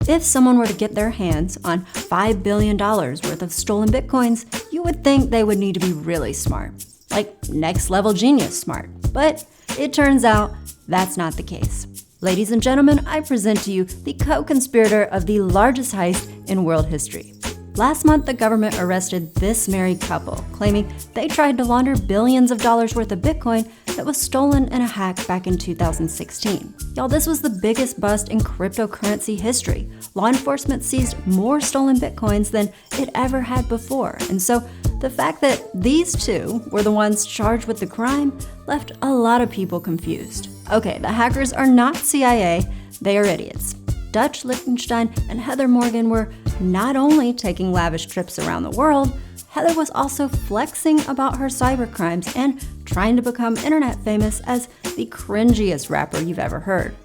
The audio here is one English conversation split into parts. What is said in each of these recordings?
If someone were to get their hands on $5 billion worth of stolen Bitcoins, you would think they would need to be really smart. Like next level genius smart. But it turns out that's not the case. Ladies and gentlemen, I present to you the co-conspirator of the largest heist in world history. Last month, the government arrested this married couple, claiming they tried to launder billions of dollars worth of Bitcoin that was stolen in a hack back in 2016. Y'all, this was the biggest bust in cryptocurrency history. Law enforcement seized more stolen Bitcoins than it ever had before. And so the fact that these two were the ones charged with the crime left a lot of people confused. Okay, the hackers are not CIA, they are idiots. Dutch Lichtenstein and Heather Morgan were not only taking lavish trips around the world, Heather was also flexing about her cybercrimes and trying to become internet famous as the cringiest rapper you've ever heard.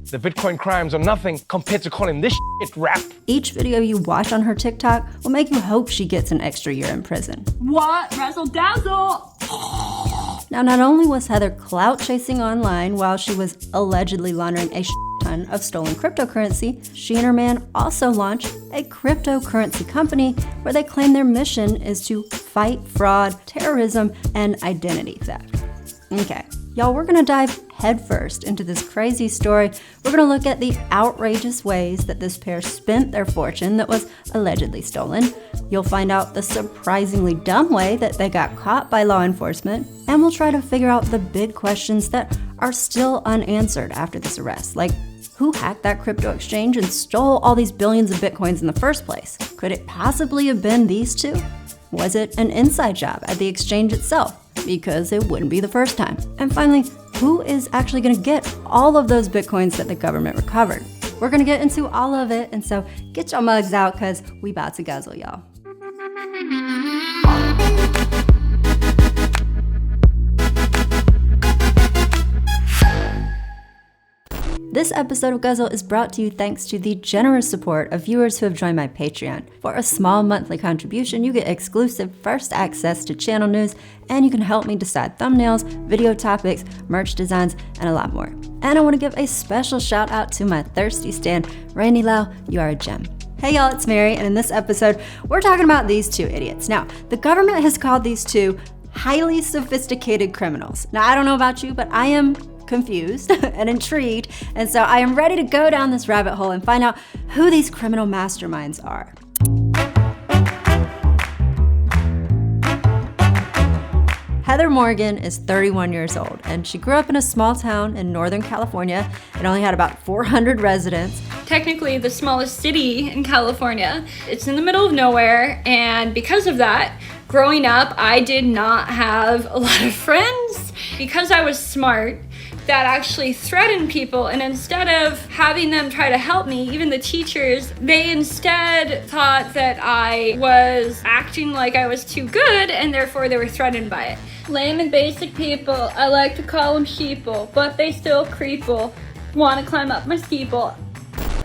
The Bitcoin crimes are nothing compared to calling this shit rap. Each video you watch on her TikTok will make you hope she gets an extra year in prison. What? Razzle dazzle! Now, not only was Heather clout chasing online while she was allegedly laundering a ton of stolen cryptocurrency, she and her man also launched a cryptocurrency company where they claim their mission is to fight fraud, terrorism, and identity theft. Okay, y'all, we're gonna dive headfirst into this crazy story. We're gonna look at the outrageous ways that this pair spent their fortune that was allegedly stolen. You'll find out the surprisingly dumb way that they got caught by law enforcement, and we'll try to figure out the big questions that are still unanswered after this arrest, like who hacked that crypto exchange and stole all these billions of Bitcoins in the first place? Could it possibly have been these two? Was it an inside job at the exchange itself? Because it wouldn't be the first time. And finally, who is actually gonna get all of those Bitcoins that the government recovered? We're gonna get into all of it, and so get your mugs out, cause we about to guzzle, y'all. This episode of Guzzle is brought to you thanks to the generous support of viewers who have joined my Patreon. For a small monthly contribution, you get exclusive first access to channel news, and you can help me decide thumbnails, video topics, merch designs, and a lot more. And I want to give a special shout out to my thirsty stan, Randy Lau. You are a gem. Hey y'all, it's Mary, and in this episode, we're talking about these two idiots. Now, the government has called these two highly sophisticated criminals. Now, I don't know about you, but I am confused and intrigued, and so I am ready to go down this rabbit hole and find out who these criminal masterminds are. Heather Morgan is 31 years old, and she grew up in a small town in Northern California. It only had about 400 residents. Technically the smallest city in California. It's in the middle of nowhere, and because of that, growing up, I did not have a lot of friends. Because I was smart, that actually threatened people, and instead of having them try to help me, even the teachers, they instead thought that I was acting like I was too good, and therefore they were threatened by it. Lame and basic people, I like to call them sheeple, but they still creeple, want to climb up my steeple.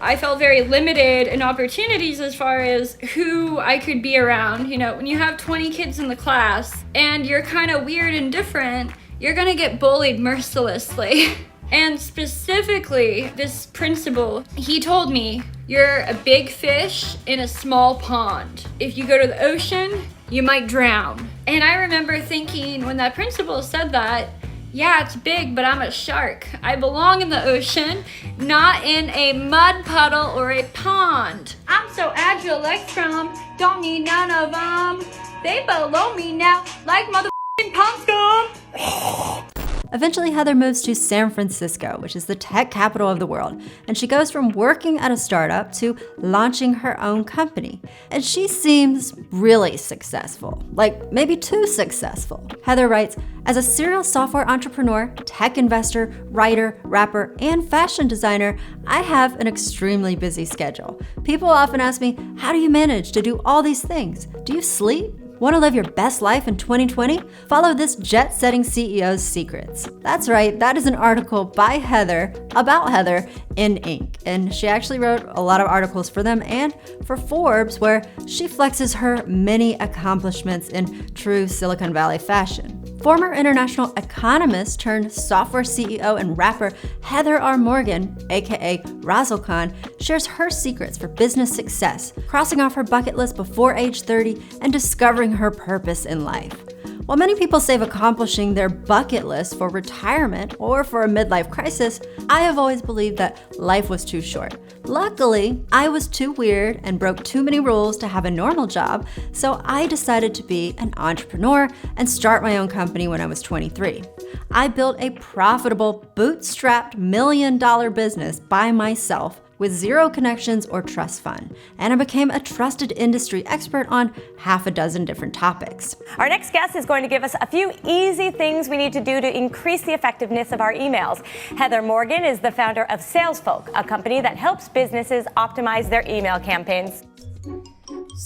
I felt very limited in opportunities as far as who I could be around. You know, when you have 20 kids in the class and you're kind of weird and different, you're gonna get bullied mercilessly. And specifically, this principal, he told me, you're a big fish in a small pond. If you go to the ocean, you might drown. And I remember thinking when that principal said that, yeah, it's big, but I'm a shark. I belong in the ocean, not in a mud puddle or a pond. I'm so agile, Electrum, don't need none of them. They below me now, like motherfucking pump scum. Eventually, Heather moves to San Francisco, which is the tech capital of the world, and she goes from working at a startup to launching her own company. And she seems really successful, like maybe too successful. Heather writes, as a serial software entrepreneur, tech investor, writer, rapper, and fashion designer, I have an extremely busy schedule. People often ask me, how do you manage to do all these things? Do you sleep? Want to live your best life in 2020? Follow this jet-setting CEO's secrets. That's right, that is an article by Heather, about Heather, in Inc. And she actually wrote a lot of articles for them and for Forbes, where she flexes her many accomplishments in true Silicon Valley fashion. Former international economist turned software CEO and rapper Heather R. Morgan, aka Razzlekhan, shares her secrets for business success, crossing off her bucket list before age 30 and discovering her purpose in life. While many people save accomplishing their bucket list for retirement or for a midlife crisis, I have always believed that life was too short. Luckily, I was too weird and broke too many rules to have a normal job, so I decided to be an entrepreneur and start my own company when I was 23. I built a profitable, bootstrapped $1 million business by myself with zero connections or trust fund, and I became a trusted industry expert on half a dozen different topics. Our next guest is going to give us a few easy things we need to do to increase the effectiveness of our emails. Heather Morgan is the founder of SalesFolk, a company that helps businesses optimize their email campaigns.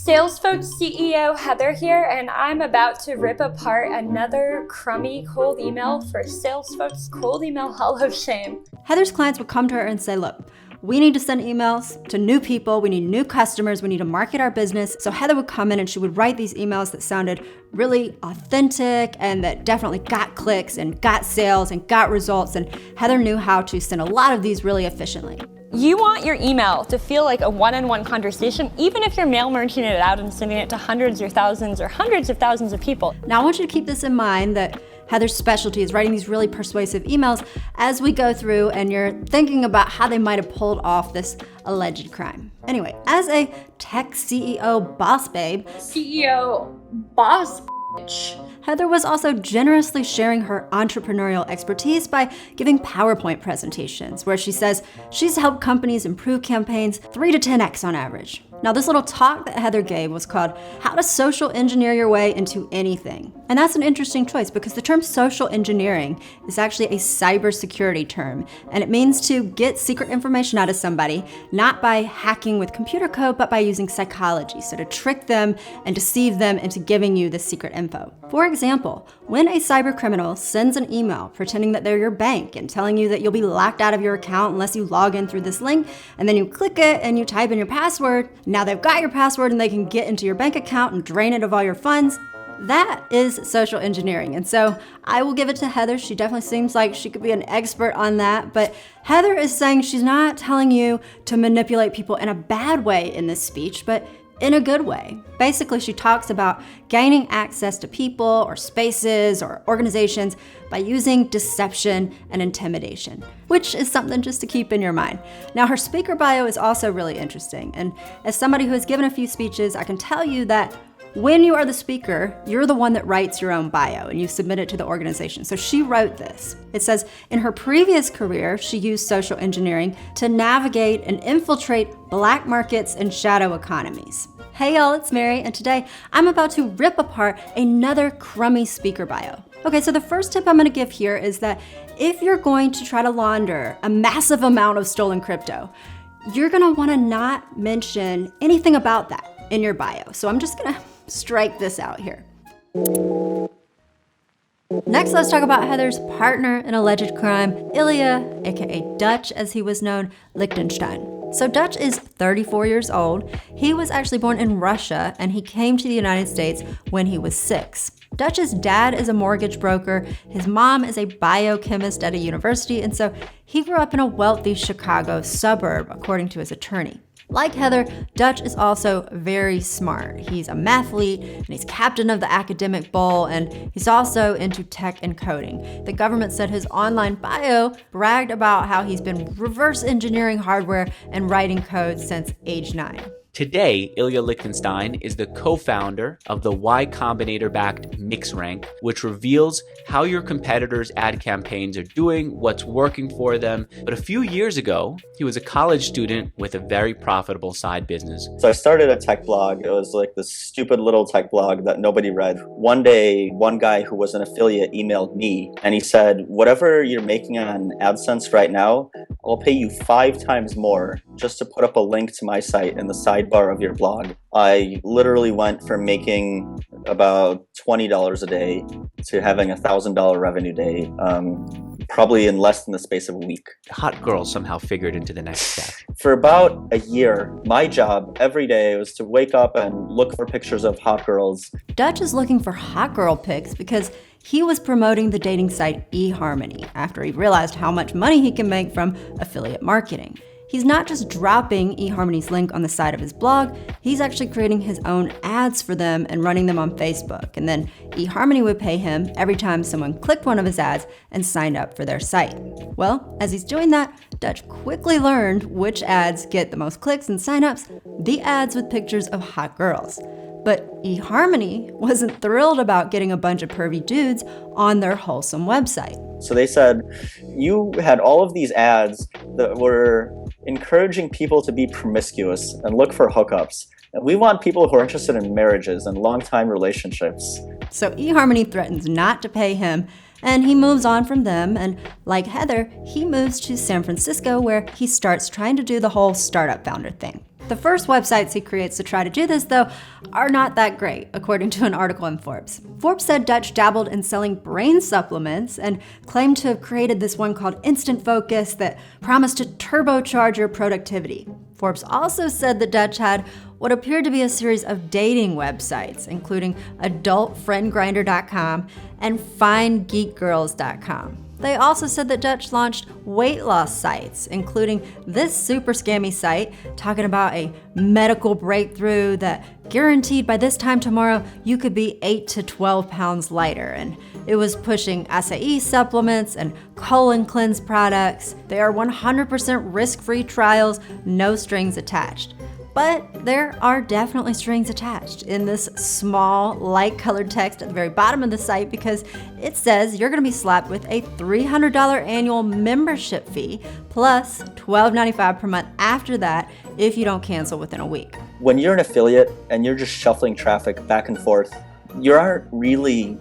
SalesFolk CEO Heather here, and I'm about to rip apart another crummy cold email for SalesFolk's Cold Email Hall of Shame. Heather's clients would come to her and say, look, we need to send emails to new people, we need new customers, we need to market our business. So Heather would come in and she would write these emails that sounded really authentic and that definitely got clicks and got sales and got results. And Heather knew how to send a lot of these really efficiently. You want your email to feel like a one-on-one conversation, even if you're mail merging it out and sending it to hundreds or thousands or hundreds of thousands of people. Now I want you to keep this in mind that Heather's specialty is writing these really persuasive emails as we go through and you're thinking about how they might have pulled off this alleged crime. Anyway, as a tech CEO boss babe, CEO boss bitch. Heather was also generously sharing her entrepreneurial expertise by giving PowerPoint presentations where she says she's helped companies improve campaigns 3 to 10x on average. Now, this little talk that Heather gave was called How to Social Engineer Your Way into Anything. And that's an interesting choice because the term social engineering is actually a cybersecurity term, and it means to get secret information out of somebody, not by hacking with computer code, but by using psychology, so to trick them and deceive them into giving you the secret info. For example, when a cyber criminal sends an email pretending that they're your bank and telling you that you'll be locked out of your account unless you log in through this link, and then you click it and you type in your password, now they've got your password and they can get into your bank account and drain it of all your funds. That is social engineering. And so I will give it to Heather. She definitely seems like she could be an expert on that. But Heather is saying she's not telling you to manipulate people in a bad way in this speech, but in a good way. Basically, she talks about gaining access to people or spaces or organizations by using deception and intimidation, which is something just to keep in your mind. Now, her speaker bio is also really interesting. And as somebody who has given a few speeches, I can tell you that when you are the speaker, you're the one that writes your own bio and you submit it to the organization. So she wrote this. It says, in her previous career, she used social engineering to navigate and infiltrate black markets and shadow economies. Hey y'all, it's Mary, and today I'm about to rip apart another crummy speaker bio. Okay, so the first tip I'm gonna give here is that if you're going to try to launder a massive amount of stolen crypto, you're gonna wanna not mention anything about that in your bio. So I'm just gonna strike this out here. Next, let's talk about Heather's partner in alleged crime, Ilya, aka Dutch as he was known, Lichtenstein. So Dutch is 34 years old. He was actually born in Russia and he came to the United States when he was 6. Dutch's dad is a mortgage broker, his mom is a biochemist at a university, and so he grew up in a wealthy Chicago suburb, according to his attorney. Like Heather, Dutch is also very smart. He's a mathlete and he's captain of the academic bowl, and he's also into tech and coding. The government said his online bio bragged about how he's been reverse engineering hardware and writing code since age 9. Today, Ilya Lichtenstein is the co-founder of the Y Combinator-backed MixRank, which reveals how your competitors' ad campaigns are doing, what's working for them. But a few years ago, he was a college student with a very profitable side business. So I started a tech blog. It was like this stupid little tech blog that nobody read. One day, one guy who was an affiliate emailed me and he said, whatever you're making on AdSense right now, I'll pay you 5 times more just to put up a link to my site in the sidebar of your blog. I literally went from making about $20 a day to having a $1,000 revenue day, probably in less than the space of a week. Hot girls somehow figured into the next step. For about a year, my job every day was to wake up and look for pictures of hot girls. Dutch is looking for hot girl pics because He was promoting the dating site eHarmony after he realized how much money he can make from affiliate marketing. He's not just dropping eHarmony's link on the side of his blog, he's actually creating his own ads for them and running them on Facebook. And then eHarmony would pay him every time someone clicked one of his ads and signed up for their site. Well, as he's doing that, Dutch quickly learned which ads get the most clicks and signups, the ads with pictures of hot girls. But eHarmony wasn't thrilled about getting a bunch of pervy dudes on their wholesome website. So they said, you had all of these ads that were encouraging people to be promiscuous and look for hookups. And we want people who are interested in marriages and long-time relationships. So eHarmony threatens not to pay him, and he moves on from them. And like Heather, he moves to San Francisco, where he starts trying to do the whole startup founder thing. The first websites he creates to try to do this, though, are not that great, according to an article in Forbes. Forbes said Dutch dabbled in selling brain supplements and claimed to have created this one called Instant Focus that promised to turbocharge your productivity. Forbes also said that Dutch had what appeared to be a series of dating websites, including adultfriendgrinder.com and finegeekgirls.com. They also said that Dutch launched weight loss sites, including this super scammy site talking about a medical breakthrough that guaranteed by this time tomorrow you could be 8 to 12 pounds lighter. And it was pushing acai supplements and colon cleanse products. They are 100% risk-free trials, no strings attached. But there are definitely strings attached in this small, light-colored text at the very bottom of the site, because it says you're going to be slapped with a $300 annual membership fee plus $12.95 per month after that if you don't cancel within a week. When you're an affiliate and you're just shuffling traffic back and forth, you aren't really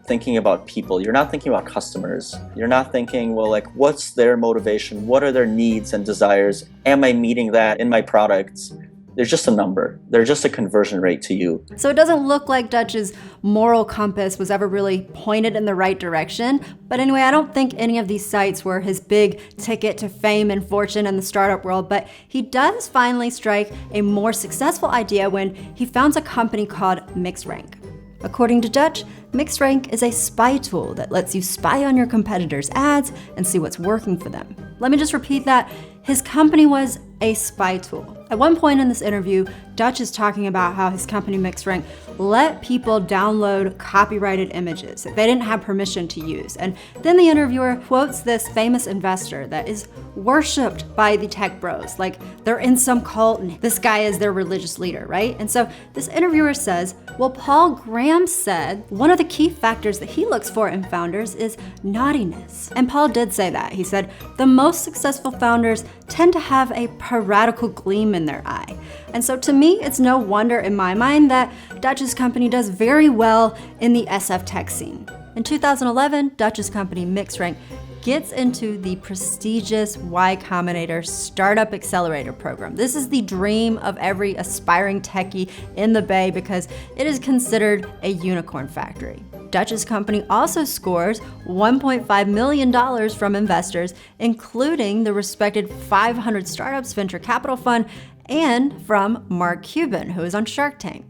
thinking about people. You're not thinking about customers. You're not thinking, well, like, what's their motivation? What are their needs and desires? Am I meeting that in my products? They're just a number. They're just a conversion rate to you. So it doesn't look like Dutch's moral compass was ever really pointed in the right direction. But anyway, I don't think any of these sites were his big ticket to fame and fortune in the startup world, but he does finally strike a more successful idea when he founds a company called MixRank. According to Dutch, MixRank is a spy tool that lets you spy on your competitors' ads and see what's working for them. Let me just repeat that. His company was a spy tool. At one point in this interview, Dutch is talking about how his company MixRank let people download copyrighted images that they didn't have permission to use. And then the interviewer quotes this famous investor that is worshipped by the tech bros, like they're in some cult and this guy is their religious leader, right? And so this interviewer says, well, Paul Graham said one of the key factors that he looks for in founders is naughtiness. And Paul did say that. He said, the most successful founders tend to have a piratical gleam in their eye. And so to me, it's no wonder in my mind that Dutch's company does very well in the SF tech scene. In 2011, Dutch's company MixRank gets into the prestigious Y Combinator Startup Accelerator program. This is the dream of every aspiring techie in the Bay because it is considered a unicorn factory. Dutch's company also scores $1.5 million from investors, including the respected 500 Startups Venture Capital Fund and from Mark Cuban, who is on Shark Tank.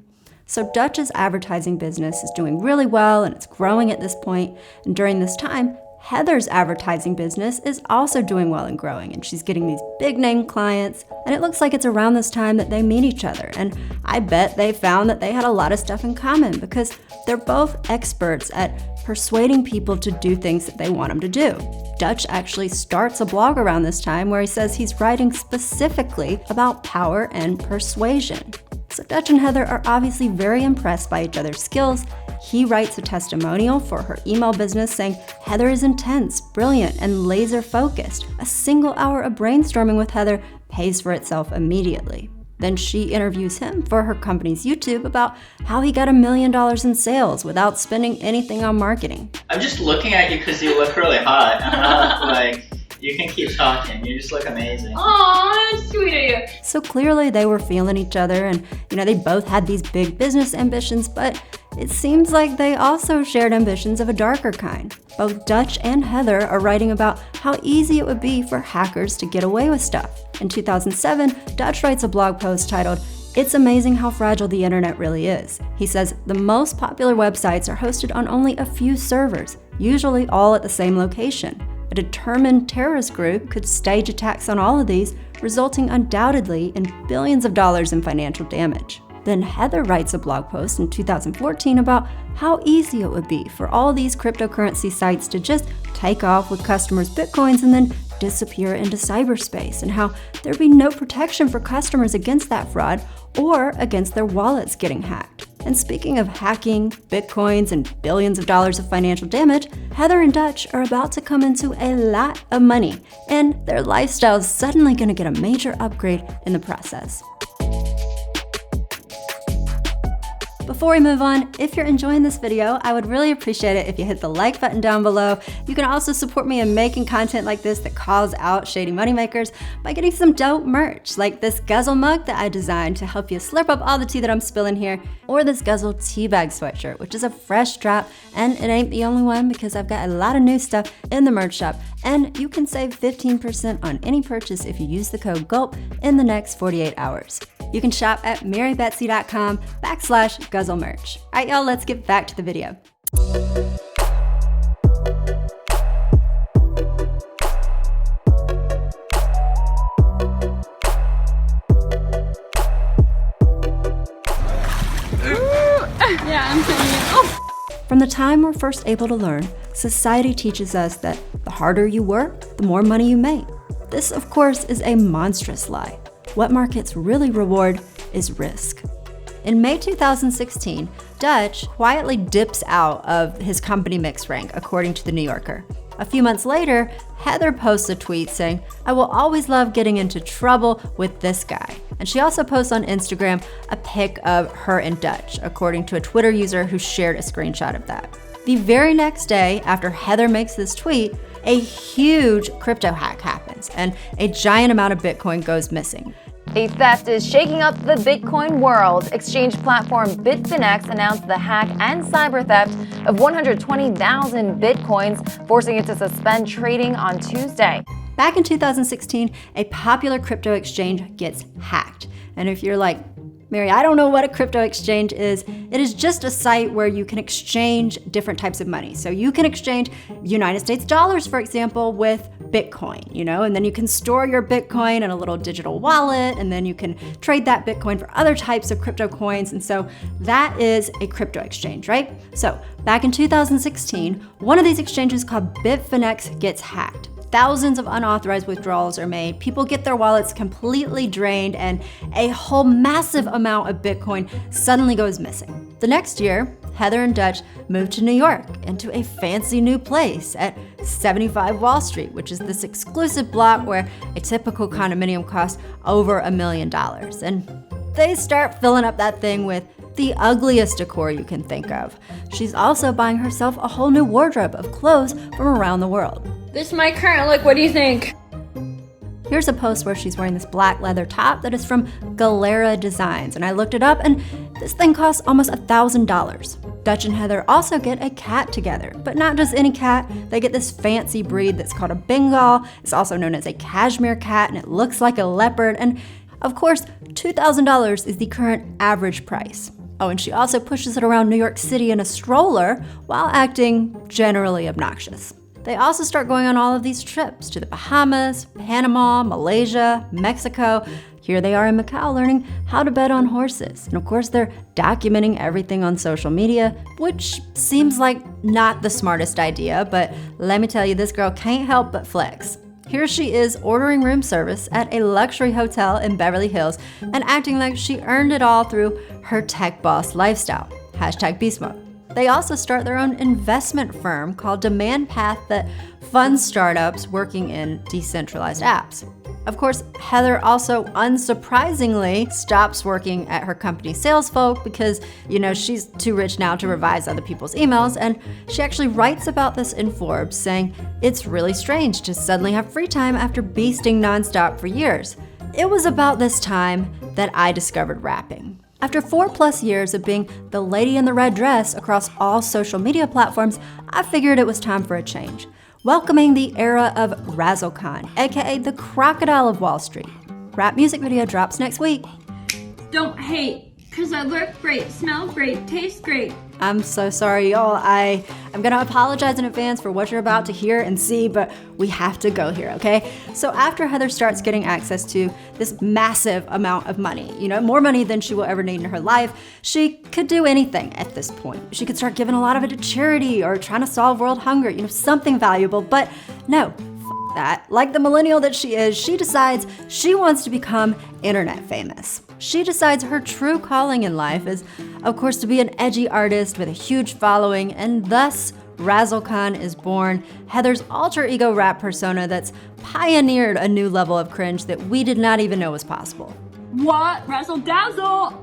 So Dutch's advertising business is doing really well and it's growing at this point. And during this time, Heather's advertising business is also doing well and growing, and she's getting these big name clients, and it looks like it's around this time that they meet each other. And I bet they found that they had a lot of stuff in common because they're both experts at persuading people to do things that they want them to do. Dutch actually starts a blog around this time where he says he's writing specifically about power and persuasion. So Dutch and Heather are obviously very impressed by each other's skills. He writes a testimonial for her email business saying Heather is intense, brilliant, and laser focused. A single hour of brainstorming with Heather pays for itself immediately. Then she interviews him for her company's YouTube about how he got $1 million in sales without spending anything on marketing. I'm just looking at you because you look really hot. Like, you can keep talking. You just look amazing. Aw, that's sweet of you. So clearly they were feeling each other and, they both had these big business ambitions, but it seems like they also shared ambitions of a darker kind. Both Dutch and Heather are writing about how easy it would be for hackers to get away with stuff. In 2007, Dutch writes a blog post titled, It's amazing how fragile the internet really is. He says the most popular websites are hosted on only a few servers, usually all at the same location. A determined terrorist group could stage attacks on all of these, resulting undoubtedly in billions of dollars in financial damage. Then Heather writes a blog post in 2014 about how easy it would be for all these cryptocurrency sites to just take off with customers' Bitcoins and then disappear into cyberspace, and how there'd be no protection for customers against that fraud or against their wallets getting hacked. And speaking of hacking, Bitcoins, and billions of dollars of financial damage, Heather and Dutch are about to come into a lot of money, and their lifestyle's suddenly gonna get a major upgrade in the process. Before we move on, if you're enjoying this video, I would really appreciate it if you hit the like button down below. You can also support me in making content like this that calls out shady moneymakers by getting some dope merch, like this Guzzle mug that I designed to help you slurp up all the tea that I'm spilling here, or this Guzzle teabag sweatshirt, which is a fresh drop, and it ain't the only one because I've got a lot of new stuff in the merch shop, and you can save 15% on any purchase if you use the code GULP in the next 48 hours. You can shop at marybetsy.com/guzzle merch. All right, y'all, let's get back to the video. Yeah, I'm feeling it. Oh. From the time we're first able to learn, society teaches us that the harder you work, the more money you make. This, of course, is a monstrous lie. What markets really reward is risk. In May 2016, Dutch quietly dips out of his company MixRank, according to The New Yorker. A few months later, Heather posts a tweet saying, "I will always love getting into trouble with this guy." And she also posts on Instagram a pic of her and Dutch, according to a Twitter user who shared a screenshot of that. The very next day after Heather makes this tweet, a huge crypto hack happens and a giant amount of Bitcoin goes missing. A theft is shaking up the Bitcoin world. Exchange platform Bitfinex announced the hack and cyber theft of 120,000 Bitcoins, forcing it to suspend trading on Tuesday. Back in 2016, a popular crypto exchange gets hacked. And if you're like, Mary, I don't know what a crypto exchange is. It is just a site where you can exchange different types of money. So you can exchange United States dollars, for example, with Bitcoin, and then you can store your Bitcoin in a little digital wallet, and then you can trade that Bitcoin for other types of crypto coins. And so that is a crypto exchange, right? So back in 2016, one of these exchanges called Bitfinex gets hacked. Thousands of unauthorized withdrawals are made, people get their wallets completely drained, and a whole massive amount of Bitcoin suddenly goes missing. The next year, Heather and Dutch moved to New York into a fancy new place at 75 Wall Street, which is this exclusive block where a typical condominium costs over $1 million. And they start filling up that thing with the ugliest decor you can think of. She's also buying herself a whole new wardrobe of clothes from around the world. This is my current look. What do you think? Here's a post where she's wearing this black leather top that is from Galera Designs, and I looked it up, and this thing costs almost $1,000. Dutch and Heather also get a cat together, but not just any cat. They get this fancy breed that's called a Bengal. It's also known as a cashmere cat, and it looks like a leopard, and of course, $2,000 is the current average price. Oh, and she also pushes it around New York City in a stroller while acting generally obnoxious. They also start going on all of these trips to the Bahamas, Panama, Malaysia, Mexico. Here they are in Macau learning how to bet on horses. And of course, they're documenting everything on social media, which seems like not the smartest idea, but let me tell you, this girl can't help but flex. Here she is ordering room service at a luxury hotel in Beverly Hills and acting like she earned it all through her tech boss lifestyle. #beast mode. They also start their own investment firm called Demand Path that funds startups working in decentralized apps. Of course, Heather also unsurprisingly stops working at her company Salesfolk because, she's too rich now to revise other people's emails, and she actually writes about this in Forbes, saying, "It's really strange to suddenly have free time after beasting nonstop for years. It was about this time that I discovered rapping." After 4+ years of being the lady in the red dress across all social media platforms, I figured it was time for a change. Welcoming the era of Razzlekhan, aka the Crocodile of Wall Street. Rap music video drops next week. Don't hate, because I look great, smell great, taste great. I'm so sorry, y'all. I'm gonna apologize in advance for what you're about to hear and see, but we have to go here, okay? So after Heather starts getting access to this massive amount of money, more money than she will ever need in her life, she could do anything at this point. She could start giving a lot of it to charity or trying to solve world hunger, something valuable, but no. That. Like the millennial that she is, she decides she wants to become internet famous. She decides her true calling in life is, of course, to be an edgy artist with a huge following, and thus Razzlekhan is born, Heather's alter ego rap persona that's pioneered a new level of cringe that we did not even know was possible. What? Razzle dazzle!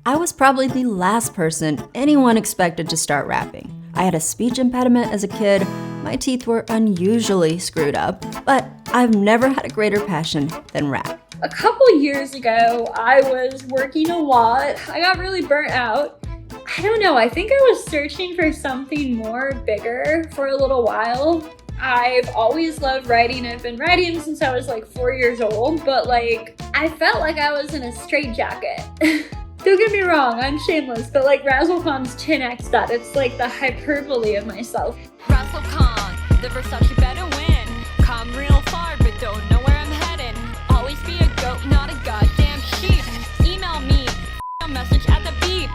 I was probably the last person anyone expected to start rapping. I had a speech impediment as a kid, my teeth were unusually screwed up, but I've never had a greater passion than rap. A couple years ago, I was working a lot. I got really burnt out. I don't know, I think I was searching for something more bigger for a little while. I've always loved writing. I've been writing since I was like 4 years old, but I felt like I was in a straitjacket. Don't get me wrong, I'm shameless, but Razzlekhan's 10x that. It's like the hyperbole of myself. Razzlekhan, the Versace better win. Come real far, but don't know where I'm heading. Always be a goat, not a goddamn sheep. Email me, a message at the beep.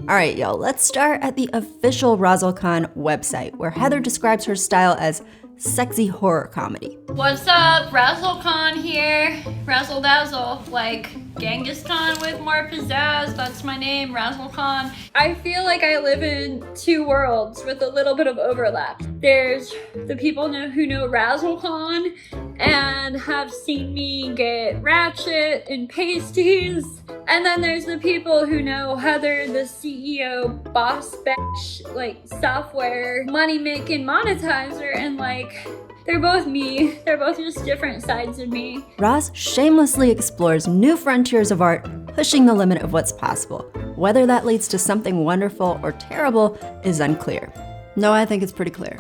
All right, y'all, let's start at the official Razzlekhan website, where Heather describes her style as sexy horror comedy. What's up? Razzlekhan here. Razzle dazzle. Like Genghis Khan with more pizzazz. That's my name, Razzlekhan. I feel like I live in two worlds with a little bit of overlap. There's the people who know Razzlekhan and have seen me get ratchet and pasties. And then there's the people who know Heather, the CEO, boss bitch, software, money-making monetizer, and they're both me. They're both just different sides of me. Raz shamelessly explores new frontiers of art, pushing the limit of what's possible. Whether that leads to something wonderful or terrible is unclear. No, I think it's pretty clear.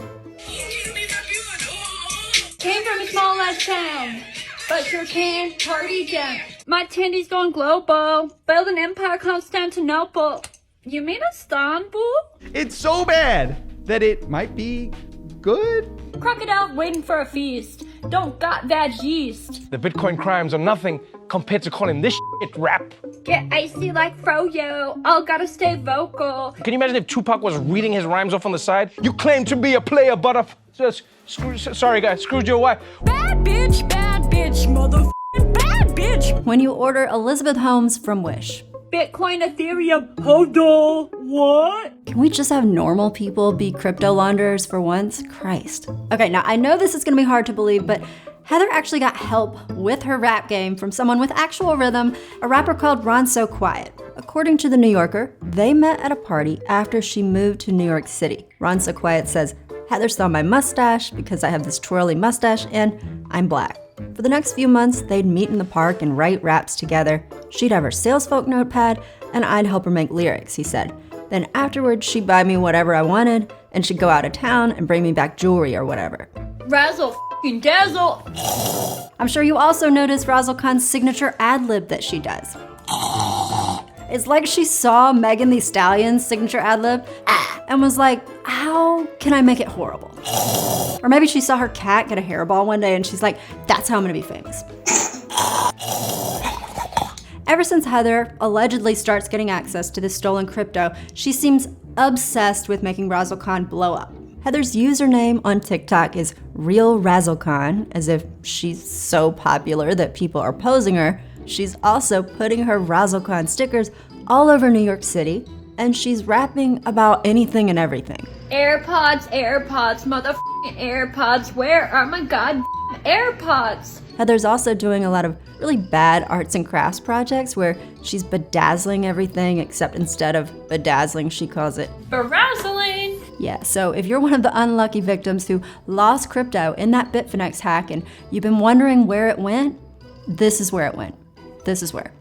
Came from a small ass town, but sure can party down. My tendy's going global. Build an empire, Constantinople. You mean Istanbul? It's so bad that it might be good. Crocodile waiting for a feast. Don't got vag yeast. The Bitcoin crimes are nothing compared to calling this shit rap. Get icy like Froyo. All gotta stay vocal. Can you imagine if Tupac was reading his rhymes off on the side? You claim to be a player, but sorry guys, screwed your wife. Bad bitch, motherfucking bad bitch. When you order Elizabeth Holmes from Wish. Bitcoin, Ethereum, hold on. What? Can we just have normal people be crypto launderers for once? Christ. Okay, now I know this is gonna be hard to believe, but Heather actually got help with her rap game from someone with actual rhythm, a rapper called Ron So Quiet. According to The New Yorker, they met at a party after she moved to New York City. Ron So Quiet says, Heather saw my mustache because I have this twirly mustache and I'm black. For the next few months, they'd meet in the park and write raps together. She'd have her salesfolk notepad, and I'd help her make lyrics, he said. Then afterwards, she'd buy me whatever I wanted, and she'd go out of town and bring me back jewelry or whatever. Razzle f***ing dazzle. I'm sure you also noticed Razzlekhan's signature ad-lib that she does. It's like she saw Megan Thee Stallion's signature ad-lib and was like, how can I make it horrible? Or maybe she saw her cat get a hairball one day and she's like, that's how I'm gonna be famous. Ever since Heather allegedly starts getting access to this stolen crypto, she seems obsessed with making Razzlekhan blow up. Heather's username on TikTok is Real Razzlekhan, as if she's so popular that people are posing her. She's also putting her Razzlekhan stickers all over New York City, and she's rapping about anything and everything. AirPods, motherfucking AirPods. Where are my goddamn AirPods? Heather's also doing a lot of really bad arts and crafts projects where she's bedazzling everything, except instead of bedazzling, she calls it berazzling. Yeah, so if you're one of the unlucky victims who lost crypto in that Bitfinex hack and you've been wondering where it went, this is where it went. This is where.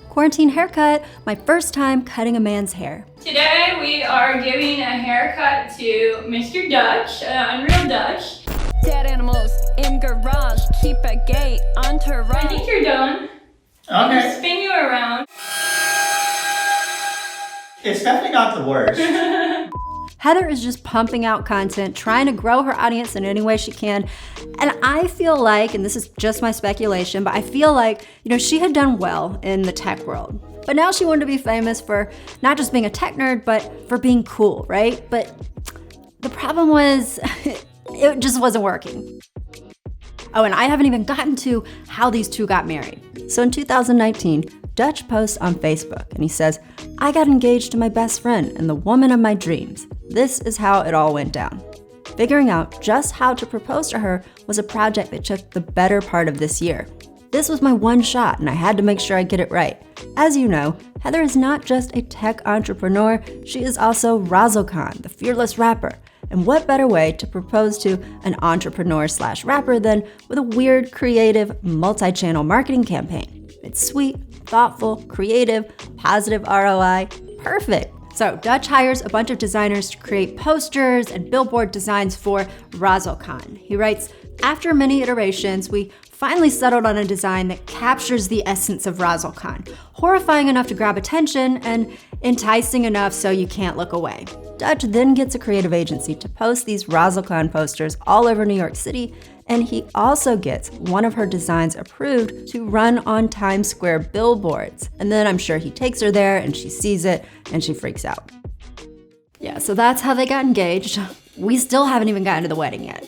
Quarantine haircut, my first time cutting a man's hair. Today we are giving a haircut to Mr. Dutch, Unreal Dutch. Dead animals in garage, keep a gate, entourage. I think you're done. I'm Okay. gonna spin you around. It's definitely not the worst. Heather is just pumping out content, trying to grow her audience in any way she can. And I feel like, and this is just my speculation, but I feel like, she had done well in the tech world. But now she wanted to be famous for not just being a tech nerd, but for being cool, right? But the problem was, it just wasn't working. Oh, and I haven't even gotten to how these two got married. So in 2019, Dutch posts on Facebook and he says, "I got engaged to my best friend and the woman of my dreams. This is how it all went down." Figuring out just how to propose to her was a project that took the better part of this year. This was my one shot and I had to make sure I get it right. As you know, Heather is not just a tech entrepreneur, she is also Razzlekhan, the fearless rapper. And what better way to propose to an entrepreneur/rapper than with a weird, creative, multi-channel marketing campaign? It's sweet, thoughtful, creative, positive ROI, perfect. So Dutch hires a bunch of designers to create posters and billboard designs for Razzlekhan. He writes, "After many iterations, we finally settled on a design that captures the essence of Razzlekhan, horrifying enough to grab attention and enticing enough so you can't look away." Dutch then gets a creative agency to post these Razzlekhan posters all over New York City, and he also gets one of her designs approved to run on Times Square billboards. And then I'm sure he takes her there and she sees it and she freaks out. Yeah, so that's how they got engaged. We still haven't even gotten to the wedding yet.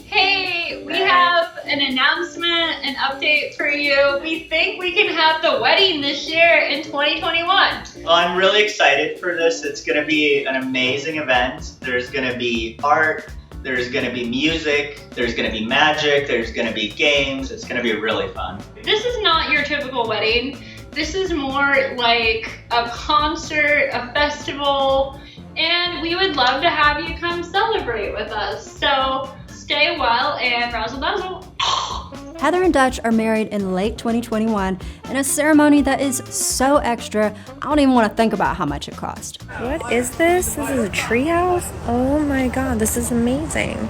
Hey, we have an announcement, an update for you. We think we can have the wedding this year in 2021. Well, I'm really excited for this. It's going to be an amazing event. There's going to be art, there's going to be music, there's going to be magic, there's going to be games. It's going to be really fun. This is not your typical wedding. This is more like a concert, a festival, and we would love to have you come celebrate with us. So stay well and razzle dazzle. Heather and Dutch are married in late 2021 in a ceremony that is so extra, I don't even want to think about how much it cost. What is this? This is a treehouse? Oh my god, this is amazing.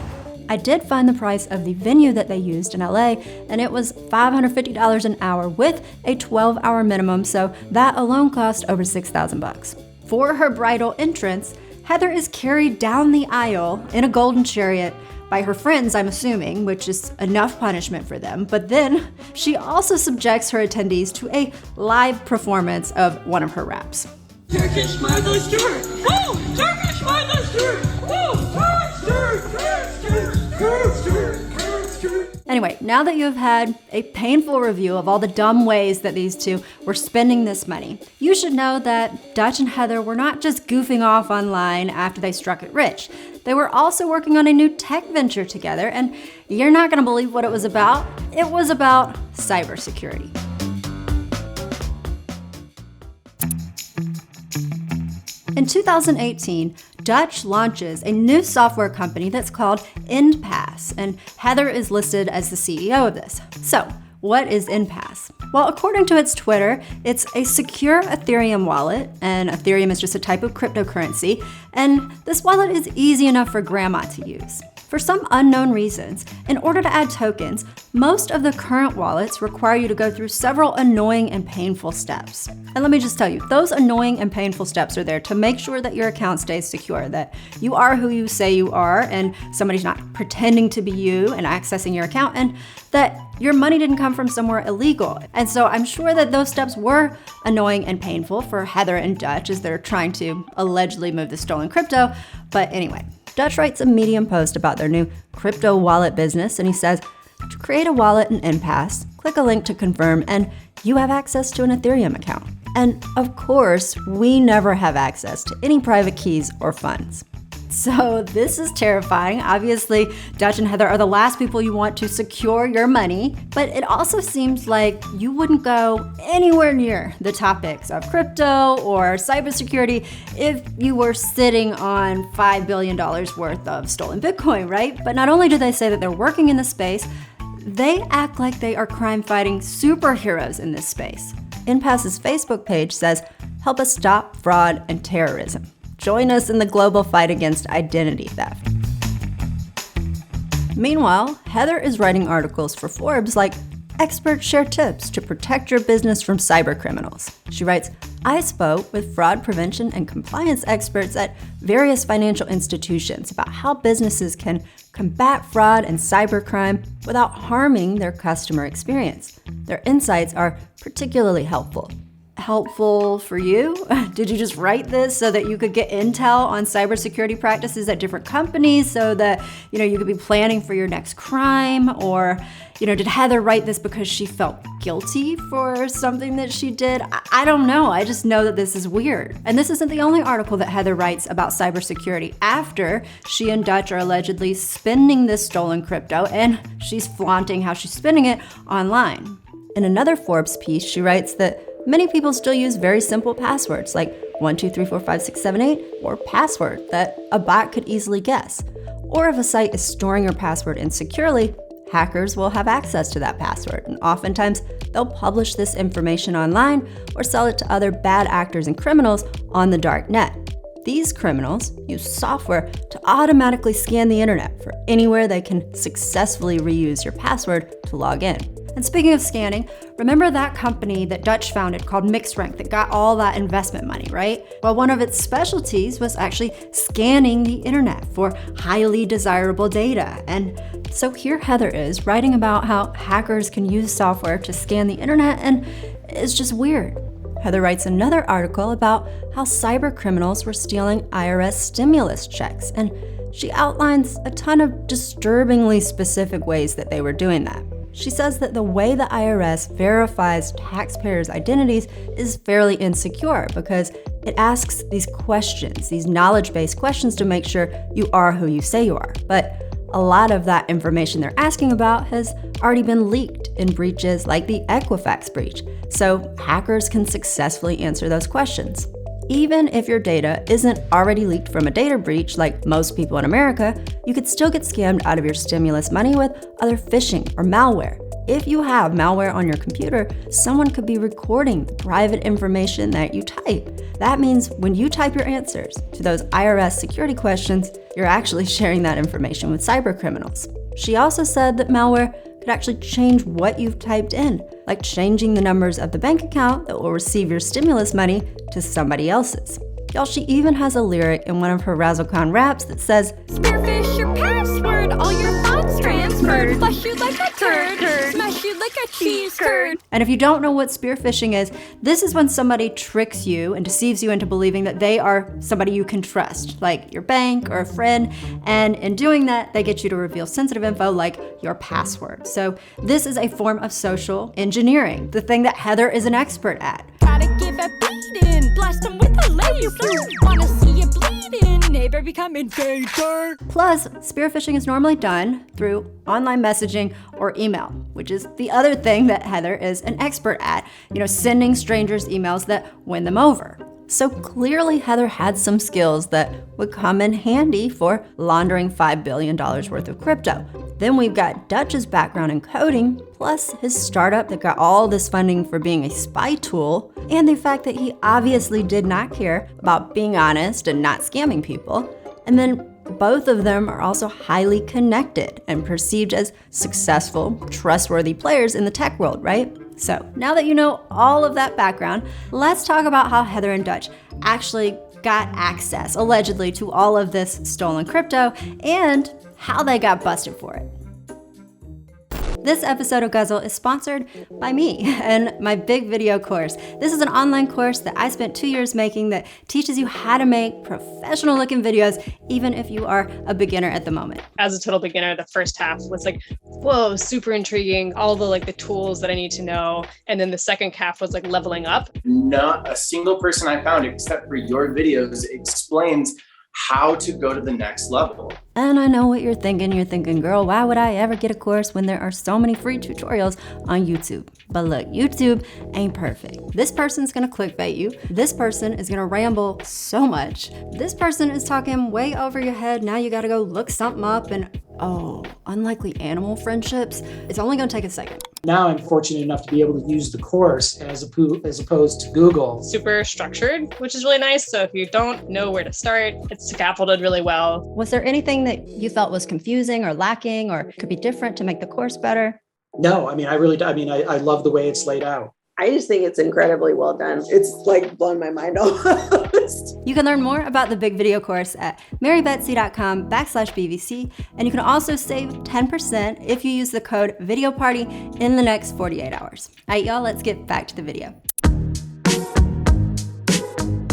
I did find the price of the venue that they used in LA, and it was $550 an hour with a 12-hour minimum, so that alone cost over $6,000. For her bridal entrance, Heather is carried down the aisle in a golden chariot by her friends, I'm assuming, which is enough punishment for them. But then she also subjects her attendees to a live performance of one of her raps. Turkish Martha Stewart! Woo! Turkish Martha Stewart! Anyway, now that you have had a painful review of all the dumb ways that these two were spending this money, you should know that Dutch and Heather were not just goofing off online after they struck it rich. They were also working on a new tech venture together, and you're not gonna believe what it was about. It was about cybersecurity. In 2018, Dutch launches a new software company that's called Endpass, and Heather is listed as the CEO of this. So, what is Endpass? Well, according to its Twitter, it's a secure Ethereum wallet, and Ethereum is just a type of cryptocurrency, and this wallet is easy enough for grandma to use. For some unknown reasons, in order to add tokens, most of the current wallets require you to go through several annoying and painful steps. And let me just tell you, those annoying and painful steps are there to make sure that your account stays secure, that you are who you say you are, and somebody's not pretending to be you and accessing your account, and that your money didn't come from somewhere illegal. And so I'm sure that those steps were annoying and painful for Heather and Dutch as they're trying to allegedly move the stolen crypto. But anyway, Dutch writes a Medium post about their new crypto wallet business, and he says, to create a wallet in Endpass, click a link to confirm, and you have access to an Ethereum account. And of course, we never have access to any private keys or funds. So this is terrifying. Obviously, Dutch and Heather are the last people you want to secure your money, but it also seems like you wouldn't go anywhere near the topics of crypto or cybersecurity if you were sitting on $5 billion worth of stolen Bitcoin, right? But not only do they say that they're working in the space, they act like they are crime-fighting superheroes in this space. Endpass's Facebook page says, "Help us stop fraud and terrorism. Join us in the global fight against identity theft." Meanwhile, Heather is writing articles for Forbes like Experts Share Tips to Protect Your Business from Cyber Criminals. She writes, I spoke with fraud prevention and compliance experts at various financial institutions about how businesses can combat fraud and cybercrime without harming their customer experience. Their insights are particularly helpful. Helpful for you? Did you just write this so that you could get intel on cybersecurity practices at different companies so that, you could be planning for your next crime? Or, did Heather write this because she felt guilty for something that she did? I don't know. I just know that this is weird. And this isn't the only article that Heather writes about cybersecurity after she and Dutch are allegedly spending this stolen crypto, and she's flaunting how she's spending it online. In another Forbes piece, she writes that many people still use very simple passwords like 1234567 or password that a bot could easily guess. Or if a site is storing your password insecurely, hackers will have access to that password, and oftentimes they'll publish this information online or sell it to other bad actors and criminals on the dark net. These criminals use software to automatically scan the internet for anywhere they can successfully reuse your password to log in. And speaking of scanning, remember that company that Dutch founded called MixRank that got all that investment money, right? Well, one of its specialties was actually scanning the internet for highly desirable data. And so here Heather is writing about how hackers can use software to scan the internet, and it's just weird. Heather writes another article about how cyber criminals were stealing IRS stimulus checks, and she outlines a ton of disturbingly specific ways that they were doing that. She says that the way the IRS verifies taxpayers' identities is fairly insecure because it asks these questions, these knowledge-based questions to make sure you are who you say you are. But a lot of that information they're asking about has already been leaked in breaches like the Equifax breach, so hackers can successfully answer those questions. Even if your data isn't already leaked from a data breach like most people in America, you could still get scammed out of your stimulus money with other phishing or malware. If you have malware on your computer, someone could be recording the private information that you type. That means when you type your answers to those IRS security questions, you're actually sharing that information with cyber criminals. She also said that malware could actually change what you've typed in, like changing the numbers of the bank account that will receive your stimulus money to somebody else's. Y'all, she even has a lyric in one of her Razzlekhan raps that says, Spearfish your password, all your funds transferred. Flush you like a turd, smash you like a cheese curd. And if you don't know what spear phishing is, this is when somebody tricks you and deceives you into believing that they are somebody you can trust, like your bank or a friend, and in doing that, they get you to reveal sensitive info like your password. So this is a form of social engineering, the thing that Heather is an expert at. Gotta give a beating, blast them with a laser. Wanna see you bleeding, neighbor become invader. Plus, spear phishing is normally done through online messaging or email, which is the other thing that Heather is an expert at, sending strangers emails that win them over. So clearly Heather had some skills that would come in handy for laundering $5 billion worth of crypto. Then we've got Dutch's background in coding, plus his startup that got all this funding for being a spy tool, and the fact that he obviously did not care about being honest and not scamming people. And then both of them are also highly connected and perceived as successful, trustworthy players in the tech world, right? So now that you know all of that background, let's talk about how Heather and Dutch actually got access, allegedly, to all of this stolen crypto and how they got busted for it. This episode of Guzzle is sponsored by me and my big video course. This is an online course that I spent 2 years making that teaches you how to make professional looking videos, even if you are a beginner at the moment. As a total beginner, the first half was like, whoa, super intriguing, all the the tools that I need to know. And then the second half was like leveling up. Not a single person I found except for your videos explains how to go to the next level. And I know what you're thinking. You're thinking, girl, why would I ever get a course when there are so many free tutorials on YouTube? But look, YouTube ain't perfect. This person's gonna clickbait you. This person is gonna ramble so much. This person is talking way over your head. Now you gotta go look something up, and unlikely animal friendships. It's only gonna take a second. Now I'm fortunate enough to be able to use the course as opposed to Google. Super structured, which is really nice. So if you don't know where to start, it's scaffolded really well. Was there anything that you felt was confusing or lacking or could be different to make the course better? No, I mean, I love the way it's laid out. I just think it's incredibly well done. It's like blown my mind almost. You can learn more about the big video course at marybetsy.com/BVC, and you can also save 10% if you use the code VIDEOPARTY in the next 48 hours. All right, y'all, let's get back to the video.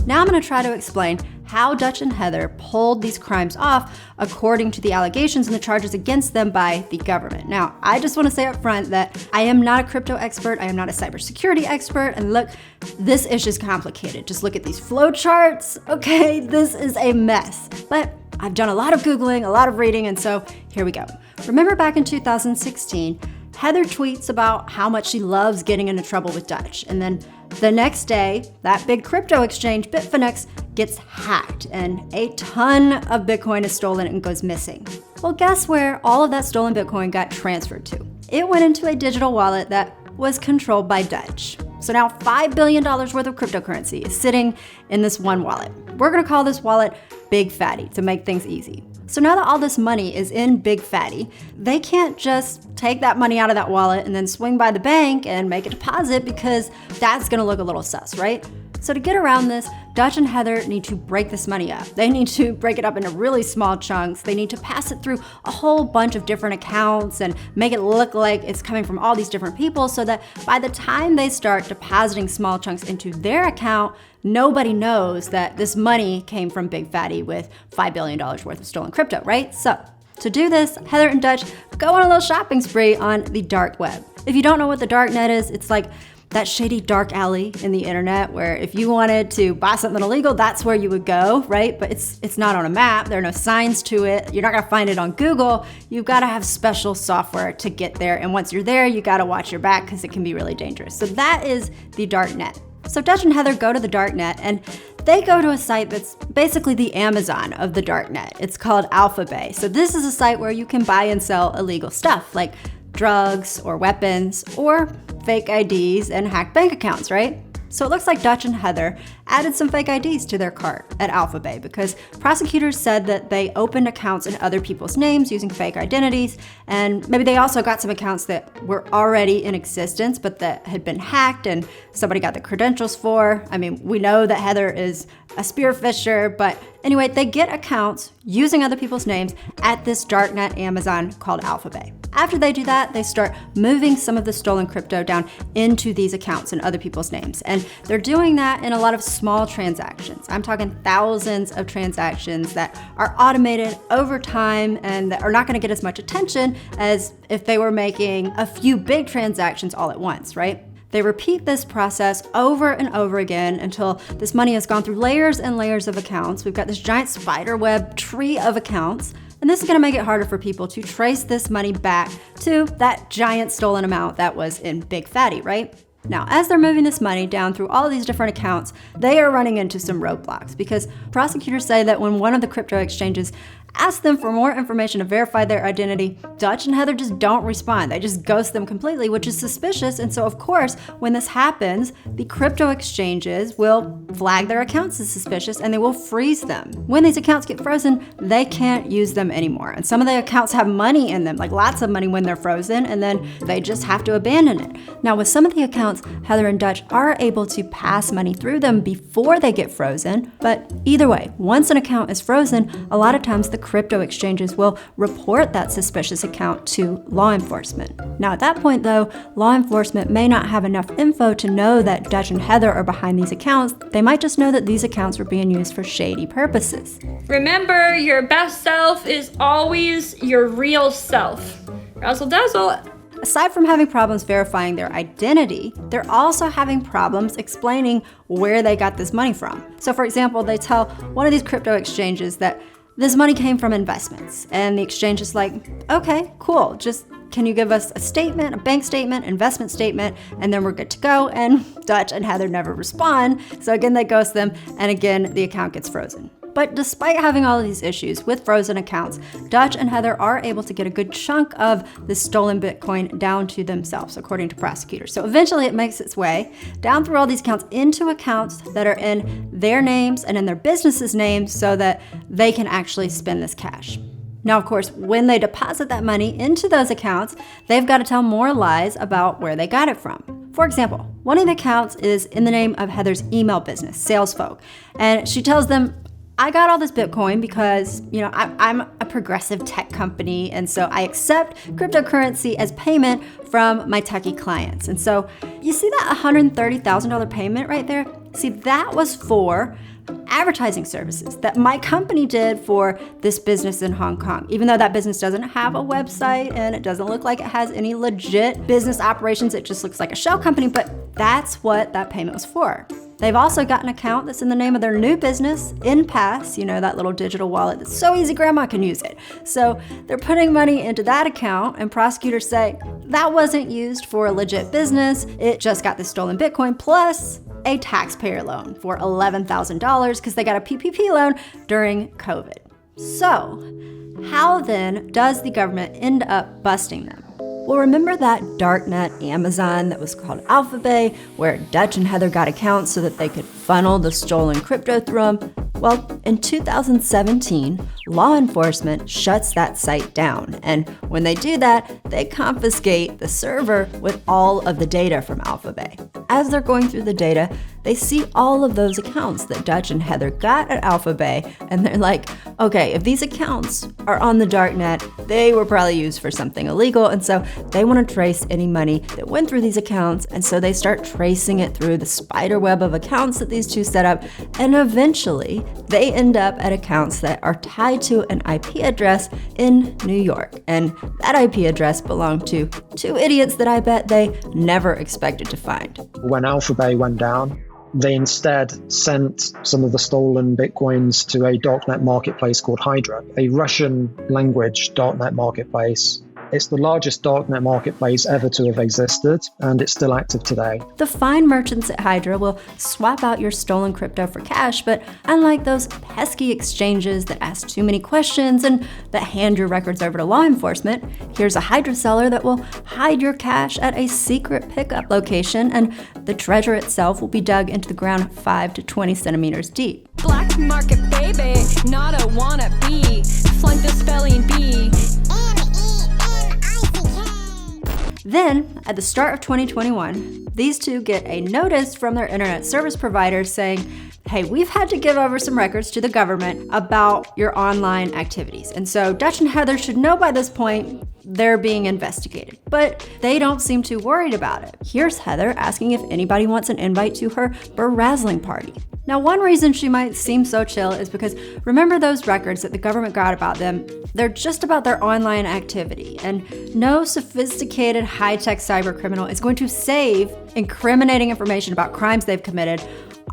Now I'm gonna try to explain how Dutch and Heather pulled these crimes off according to the allegations and the charges against them by the government. Now, I just wanna say up front that I am not a crypto expert, I am not a cybersecurity expert, and look, this is just complicated. Just look at these flow charts, okay? This is a mess. But I've done a lot of Googling, a lot of reading, and so here we go. Remember back in 2016, Heather tweets about how much she loves getting into trouble with Dutch, and then the next day, that big crypto exchange, Bitfinex, gets hacked and a ton of Bitcoin is stolen and goes missing. Well, guess where all of that stolen Bitcoin got transferred to? It went into a digital wallet that was controlled by Dutch. So now $5 billion worth of cryptocurrency is sitting in this one wallet. We're gonna call this wallet Big Fatty to make things easy. So now that all this money is in Big Fatty, they can't just take that money out of that wallet and then swing by the bank and make a deposit because that's gonna look a little sus, right? So to get around this, Dutch and Heather need to break this money up. They need to break it up into really small chunks. They need to pass it through a whole bunch of different accounts and make it look like it's coming from all these different people so that by the time they start depositing small chunks into their account, nobody knows that this money came from Big Fatty with $5 billion worth of stolen crypto, right? So to do this, Heather and Dutch go on a little shopping spree on the dark web. If you don't know what the dark net is, it's like that shady dark alley in the internet where if you wanted to buy something illegal, that's where you would go, right? But it's not on a map, there are no signs to it, you're not gonna find it on Google, you've gotta have special software to get there, and once you're there, you gotta watch your back because it can be really dangerous. So that is the dark net. So Dutch and Heather go to the dark net and they go to a site that's basically the Amazon of the dark net. It's called Alphabay. So this is a site where you can buy and sell illegal stuff like drugs or weapons or fake IDs and hacked bank accounts, right? So it looks like Dutch and Heather added some fake IDs to their cart at Alphabay because prosecutors said that they opened accounts in other people's names using fake identities, and maybe they also got some accounts that were already in existence but that had been hacked and somebody got the credentials for. I mean, we know that Heather is a spearfisher, but anyway, they get accounts using other people's names at this darknet Amazon called Alphabay. After they do that, they start moving some of the stolen crypto down into these accounts in other people's names. And they're doing that in a lot of small transactions. I'm talking thousands of transactions that are automated over time and that are not gonna get as much attention as if they were making a few big transactions all at once, right? They repeat this process over and over again until this money has gone through layers and layers of accounts. We've got this giant spider web tree of accounts. And this is gonna make it harder for people to trace this money back to that giant stolen amount that was in Big Fatty, right? Now, as they're moving this money down through all of these different accounts, they are running into some roadblocks because prosecutors say that when one of the crypto exchanges asks them for more information to verify their identity, Dutch and Heather just don't respond. They just ghost them completely, which is suspicious. And so, of course, when this happens, the crypto exchanges will flag their accounts as suspicious and they will freeze them. When these accounts get frozen, they can't use them anymore. And some of the accounts have money in them, like lots of money when they're frozen, and then they just have to abandon it. Now, with some of the accounts, Heather and Dutch are able to pass money through them before they get frozen. But either way, once an account is frozen, a lot of times the crypto exchanges will report that suspicious account to law enforcement. Now at that point though, law enforcement may not have enough info to know that Dutch and Heather are behind these accounts. They might just know that these accounts were being used for shady purposes. Remember, your best self is always your real self. Razzle dazzle. Aside from having problems verifying their identity, they're also having problems explaining where they got this money from. So for example, they tell one of these crypto exchanges that this money came from investments. And the exchange is like, okay, cool. Just can you give us a statement, a bank statement, investment statement, and then we're good to go. And Dutch and Heather never respond. So again, they ghost them. And again, the account gets frozen. But despite having all of these issues with frozen accounts, Dutch and Heather are able to get a good chunk of this stolen Bitcoin down to themselves, according to prosecutors. So eventually it makes its way down through all these accounts into accounts that are in their names and in their businesses' names so that they can actually spend this cash. Now, of course, when they deposit that money into those accounts, they've got to tell more lies about where they got it from. For example, one of the accounts is in the name of Heather's email business, Salesfolk, and she tells them, I got all this Bitcoin because, I'm a progressive tech company, and so I accept cryptocurrency as payment from my techie clients. And so you see that $130,000 payment right there? See, that was for advertising services that my company did for this business in Hong Kong. Even though that business doesn't have a website and it doesn't look like it has any legit business operations, it just looks like a shell company, but that's what that payment was for. They've also got an account that's in the name of their new business, InPass, that little digital wallet that's so easy grandma can use it. So they're putting money into that account, and prosecutors say that wasn't used for a legit business. It just got the stolen Bitcoin plus a taxpayer loan for $11,000 because they got a PPP loan during COVID. So how then does the government end up busting them? Well, remember that darknet Amazon that was called Alphabet, where Dutch and Heather got accounts so that they could funnel the stolen crypto through them? Well, in 2017, law enforcement shuts that site down. And when they do that, they confiscate the server with all of the data from Alphabet. As they're going through the data, they see all of those accounts that Dutch and Heather got at Alphabet, and they're like, okay, if these accounts are on the darknet, they were probably used for something illegal, and so they want to trace any money that went through these accounts, and so they start tracing it through the spider web of accounts that these two set up, and eventually they end up at accounts that are tied to an IP address in New York. And that IP address belonged to two idiots that I bet they never expected to find. When Alphabet went down, they instead sent some of the stolen Bitcoins to a darknet marketplace called Hydra, a Russian language darknet marketplace. It's the largest darknet marketplace ever to have existed, and it's still active today. The fine merchants at Hydra will swap out your stolen crypto for cash, but unlike those pesky exchanges that ask too many questions and that hand your records over to law enforcement, here's a Hydra seller that will hide your cash at a secret pickup location, and the treasure itself will be dug into the ground 5 to 20 centimeters deep. Black market baby, not a wannabe. Flunk the spelling bee. Then, at the start of 2021, these two get a notice from their internet service provider saying, hey, we've had to give over some records to the government about your online activities. And so Dutch and Heather should know by this point they're being investigated. But they don't seem too worried about it. Here's Heather asking if anybody wants an invite to her berazzling party. Now, one reason she might seem so chill is because remember those records that the government got about them? They're just about their online activity, and no sophisticated high-tech cyber criminal is going to save incriminating information about crimes they've committed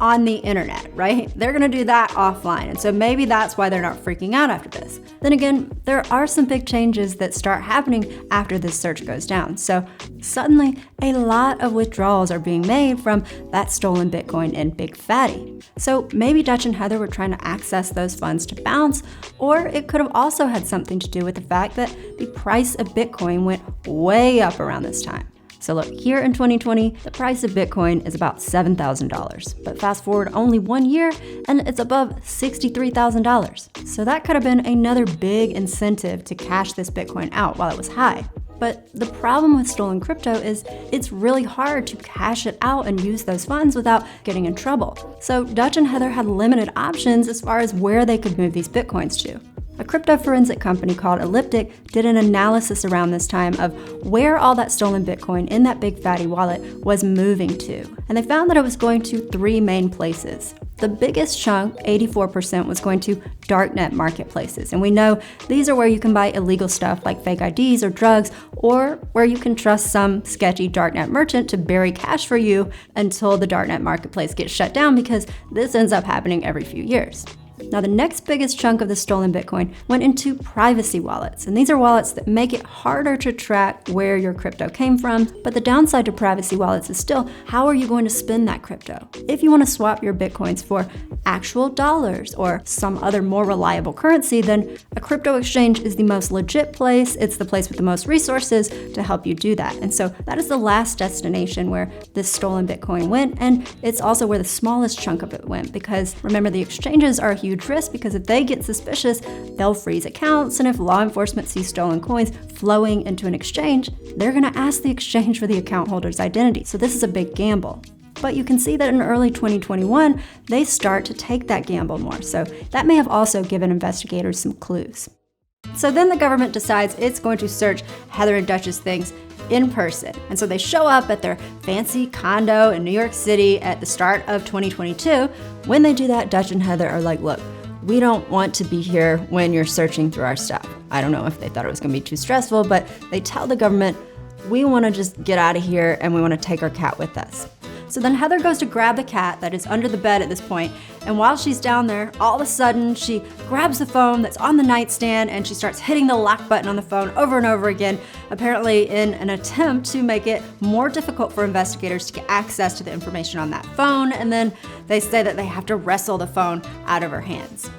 on the internet, right? They're gonna do that offline, and so maybe that's why they're not freaking out after this. Then again, there are some big changes that start happening after this search goes down. So suddenly, a lot of withdrawals are being made from that stolen Bitcoin in Big Fatty. So maybe Dutch and Heather were trying to access those funds to bounce, or it could have also had something to do with the fact that the price of Bitcoin went way up around this time. So look, here in 2020, the price of Bitcoin is about $7,000. But fast forward only 1 year, and it's above $63,000. So that could have been another big incentive to cash this Bitcoin out while it was high. But the problem with stolen crypto is it's really hard to cash it out and use those funds without getting in trouble. So Dutch and Heather had limited options as far as where they could move these Bitcoins to. A crypto forensic company called Elliptic did an analysis around this time of where all that stolen Bitcoin in that Big Fatty wallet was moving to. And they found that it was going to 3 main places. The biggest chunk, 84%, was going to darknet marketplaces. And we know these are where you can buy illegal stuff like fake IDs or drugs, or where you can trust some sketchy darknet merchant to bury cash for you until the darknet marketplace gets shut down, because this ends up happening every few years. Now, the next biggest chunk of the stolen Bitcoin went into privacy wallets, and these are wallets that make it harder to track where your crypto came from. But the downside to privacy wallets is still, how are you going to spend that crypto? If you want to swap your Bitcoins for actual dollars or some other more reliable currency, then a crypto exchange is the most legit place. It's the place with the most resources to help you do that. And so that is the last destination where this stolen Bitcoin went, and it's also where the smallest chunk of it went, because remember, the exchanges are a huge risk, because if they get suspicious, they'll freeze accounts, and if law enforcement sees stolen coins flowing into an exchange, they're going to ask the exchange for the account holder's identity. So this is a big gamble. But you can see that in early 2021, they start to take that gamble more. So that may have also given investigators some clues. So then the government decides it's going to search Heather and Dutch's things in person. And so they show up at their fancy condo in New York City at the start of 2022. When they do that, Dutch and Heather are like, look, we don't want to be here when you're searching through our stuff. I don't know if they thought it was going to be too stressful, but they tell the government, we want to just get out of here and we want to take our cat with us. So then Heather goes to grab the cat that is under the bed at this point, and while she's down there, all of a sudden she grabs the phone that's on the nightstand and she starts hitting the lock button on the phone over and over again, apparently in an attempt to make it more difficult for investigators to get access to the information on that phone, and then they say that they have to wrestle the phone out of her hands.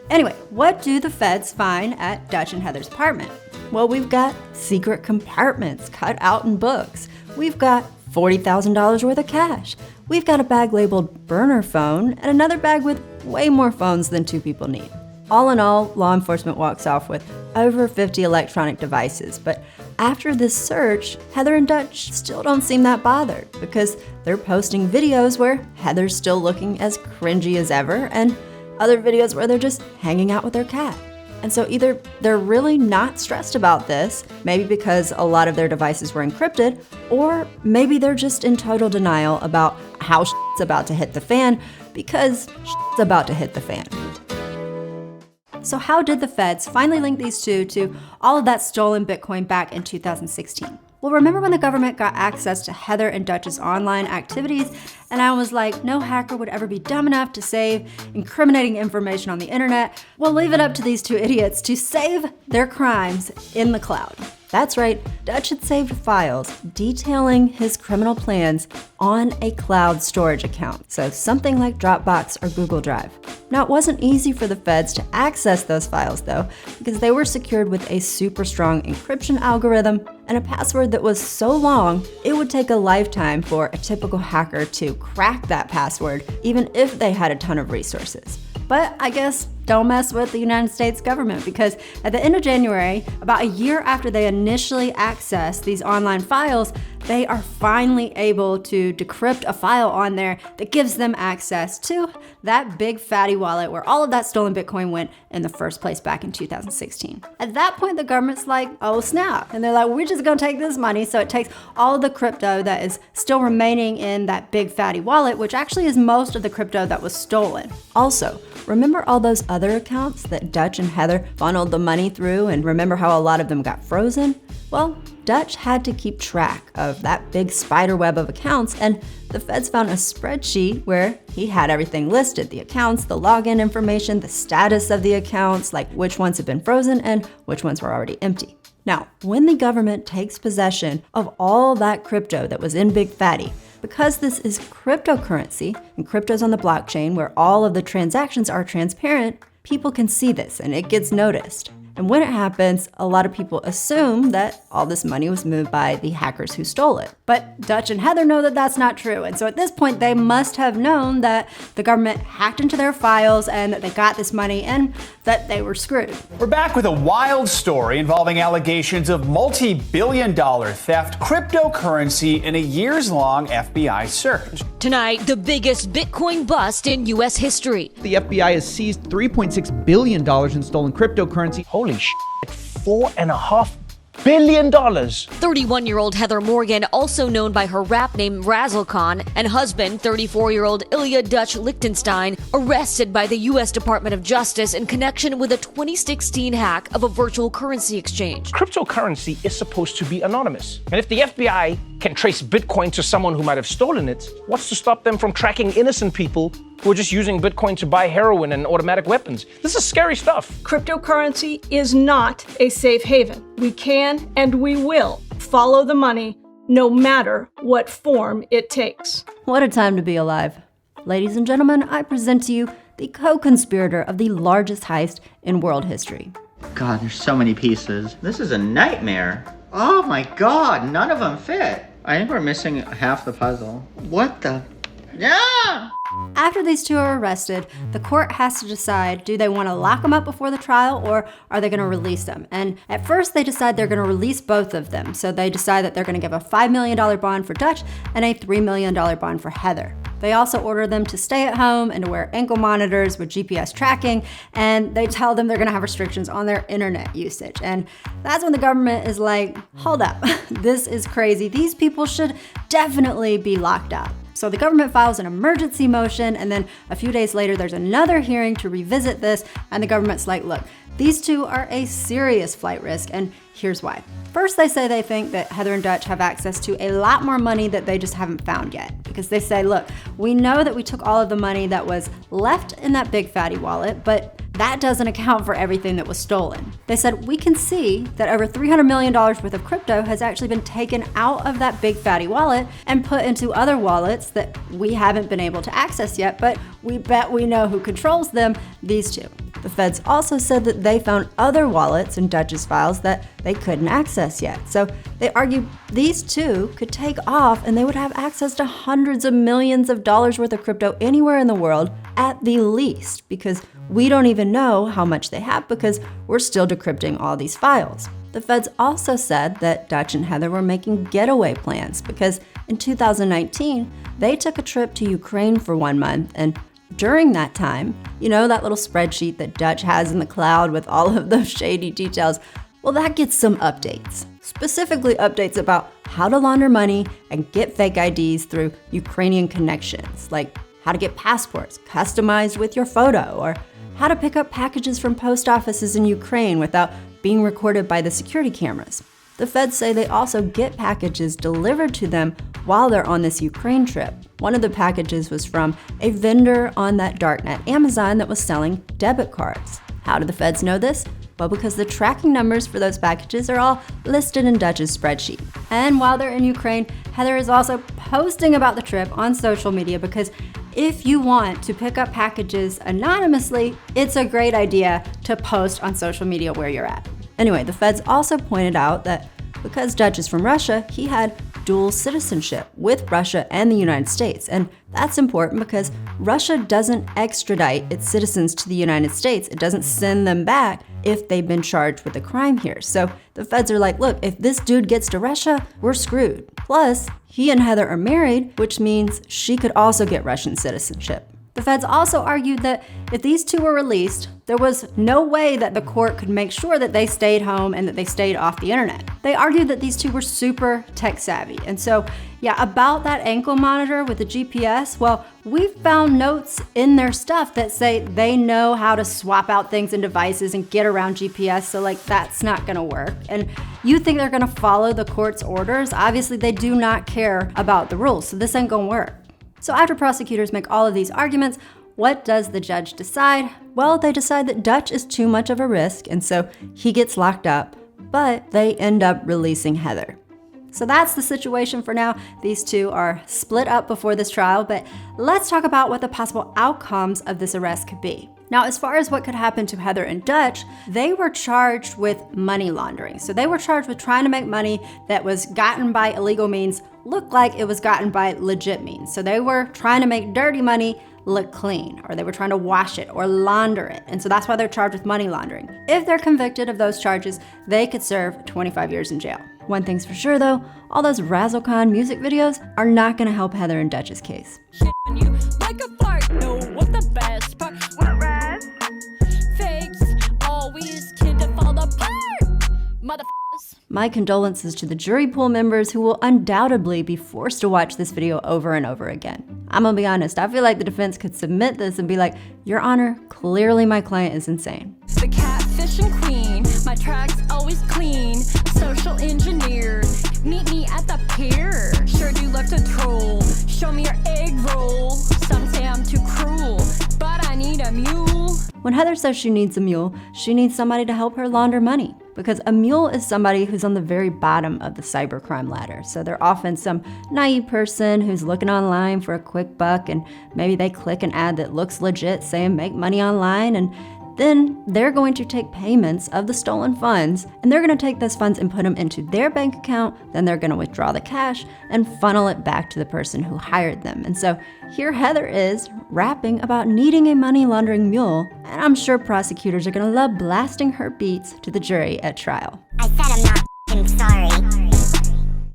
Anyway, what do the feds find at Dutch and Heather's apartment? Well, we've got secret compartments cut out in books. We've got $40,000 worth of cash. We've got a bag labeled burner phone and another bag with way more phones than two people need. All in all, law enforcement walks off with over 50 electronic devices. But after this search, Heather and Dutch still don't seem that bothered, because they're posting videos where Heather's still looking as cringy as ever, and other videos where they're just hanging out with their cat. And so either they're really not stressed about this, maybe because a lot of their devices were encrypted, or maybe they're just in total denial about how shit's about to hit the fan, because shit's about to hit the fan. So how did the feds finally link these two to all of that stolen Bitcoin back in 2016? Well, remember when the government got access to Heather and Dutch's online activities, and I was like, no hacker would ever be dumb enough to save incriminating information on the internet. Well, leave it up to these two idiots to save their crimes in the cloud. That's right, Dutch had saved files detailing his criminal plans on a cloud storage account, so something like Dropbox or Google Drive. Now, it wasn't easy for the feds to access those files, though, because they were secured with a super strong encryption algorithm and a password that was so long, it would take a lifetime for a typical hacker to crack that password, even if they had a ton of resources. But I guess don't mess with the United States government, because at the end of January, about a year after they initially accessed these online files, they are finally able to decrypt a file on there that gives them access to that big fatty wallet where all of that stolen Bitcoin went in the first place back in 2016. At that point, the government's like, oh snap. And they're like, we're just gonna take this money. So it takes all of the crypto that is still remaining in that big fatty wallet, which actually is most of the crypto that was stolen. Also, remember all those other accounts that Dutch and Heather funneled the money through, and remember how a lot of them got frozen? Well, Dutch had to keep track of that big spider web of accounts, and the feds found a spreadsheet where he had everything listed: the accounts, the login information, the status of the accounts, like which ones had been frozen and which ones were already empty. Now, when the government takes possession of all that crypto that was in Big Fatty, because this is cryptocurrency and crypto's on the blockchain where all of the transactions are transparent, people can see this and it gets noticed. And when it happens, a lot of people assume that all this money was moved by the hackers who stole it. But Dutch and Heather know that that's not true. And so at this point, they must have known that the government hacked into their files and that they got this money and that they were screwed. We're back with a wild story involving allegations of multi-billion-dollar theft, cryptocurrency, and a years-long FBI search. Tonight, the biggest Bitcoin bust in U.S. history. The FBI has seized $3.6 billion in stolen cryptocurrency. Holy shit, $4.5 billion. 31-year-old Heather Morgan, also known by her rap name Razzlekhan, and husband, 34-year-old Ilya Dutch Lichtenstein, arrested by the U.S. Department of Justice in connection with a 2016 hack of a virtual currency exchange. Cryptocurrency is supposed to be anonymous. And if the FBI can trace Bitcoin to someone who might have stolen it, what's to stop them from tracking innocent people who are just using Bitcoin to buy heroin and automatic weapons. This is scary stuff. Cryptocurrency is not a safe haven. We can and we will follow the money no matter what form it takes. What a time to be alive. Ladies and gentlemen, I present to you the co-conspirator of the largest heist in world history. God, there's so many pieces. This is a nightmare. Oh my God, none of them fit. I think we're missing half the puzzle. What the? Yeah! After these two are arrested, the court has to decide, do they want to lock them up before the trial or are they going to release them? And at first they decide they're going to release both of them. So they decide that they're going to give a $5 million bond for Dutch and a $3 million bond for Heather. They also order them to stay at home and to wear ankle monitors with GPS tracking, and they tell them they're gonna have restrictions on their internet usage. And that's when the government is like, hold up, this is crazy. These people should definitely be locked up. So the government files an emergency motion, and then a few days later, there's another hearing to revisit this, and the government's like, look, these two are a serious flight risk, and here's why. First, they say they think that Heather and Dutch have access to a lot more money that they just haven't found yet. Because they say, look, we know that we took all of the money that was left in that big fatty wallet, but that doesn't account for everything that was stolen. They said, we can see that over $300 million worth of crypto has actually been taken out of that big fatty wallet and put into other wallets that we haven't been able to access yet, but we bet we know who controls them, these two. The feds also said that they found other wallets in Dutch's files that they couldn't access yet. So they argue these two could take off and they would have access to hundreds of millions of dollars worth of crypto anywhere in the world at the least, because we don't even know how much they have because we're still decrypting all these files. The feds also said that Dutch and Heather were making getaway plans because in 2019, they took a trip to Ukraine for 1 month, and during that time, you know, that little spreadsheet that Dutch has in the cloud with all of those shady details, well, that gets some updates. Specifically updates about how to launder money and get fake IDs through Ukrainian connections, like how to get passports customized with your photo, or how to pick up packages from post offices in Ukraine without being recorded by the security cameras. The feds say they also get packages delivered to them while they're on this Ukraine trip. One of the packages was from a vendor on that darknet Amazon that was selling debit cards. How do the feds know this? Well, because the tracking numbers for those packages are all listed in Dutch's spreadsheet. And while they're in Ukraine, Heather is also posting about the trip on social media because if you want to pick up packages anonymously, it's a great idea to post on social media where you're at. Anyway, the feds also pointed out that because Dutch is from Russia, he had dual citizenship with Russia and the United States. And that's important because Russia doesn't extradite its citizens to the United States. It doesn't send them back if they've been charged with a crime here. So the feds are like, look, if this dude gets to Russia, we're screwed. Plus, he and Heather are married, which means she could also get Russian citizenship. The feds also argued that if these two were released, there was no way that the court could make sure that they stayed home and that they stayed off the internet. They argued that these two were super tech savvy. And so, yeah, about that ankle monitor with the GPS, well, we found notes in their stuff that say they know how to swap out things in devices and get around GPS, so like that's not gonna work. And you think they're gonna follow the court's orders? Obviously, they do not care about the rules, so this ain't gonna work. So after prosecutors make all of these arguments, what does the judge decide? Well, they decide that Dutch is too much of a risk, and so he gets locked up, but they end up releasing Heather. So that's the situation for now. These two are split up before this trial, but let's talk about what the possible outcomes of this arrest could be. Now, as far as what could happen to Heather and Dutch, they were charged with money laundering. So they were charged with trying to make money that was gotten by illegal means look like it was gotten by legit means. So they were trying to make dirty money look clean, or they were trying to wash it or launder it. And so that's why they're charged with money laundering. If they're convicted of those charges, they could serve 25 years in jail. One thing's for sure though, all those Razzlekhan music videos are not gonna help Heather and Dutch's case. Like a fart, know what the best part? What red? Fakes always tend to fall apart. Motherfuckers. My condolences to the jury pool members who will undoubtedly be forced to watch this video over and over again. I'm gonna be honest, I feel like the defense could submit this and be like, Your Honor, clearly my client is insane. The catfishing queen, my my tracks always clean. Social engineered. Meet me at the pier. Sure do love to troll. Show me your egg roll. Some say I'm too cruel, but I need a mule. When Heather says she needs a mule, she needs somebody to help her launder money. Because a mule is somebody who's on the very bottom of the cybercrime ladder. So they're often some naive person who's looking online for a quick buck, and maybe they click an ad that looks legit saying make money online, and then they're going to take payments of the stolen funds, and they're going to take those funds and put them into their bank account. Then they're going to withdraw the cash and funnel it back to the person who hired them. And so here Heather is rapping about needing a money laundering mule, and I'm sure prosecutors are going to love blasting her beats to the jury at trial. I said I'm not f***ing sorry.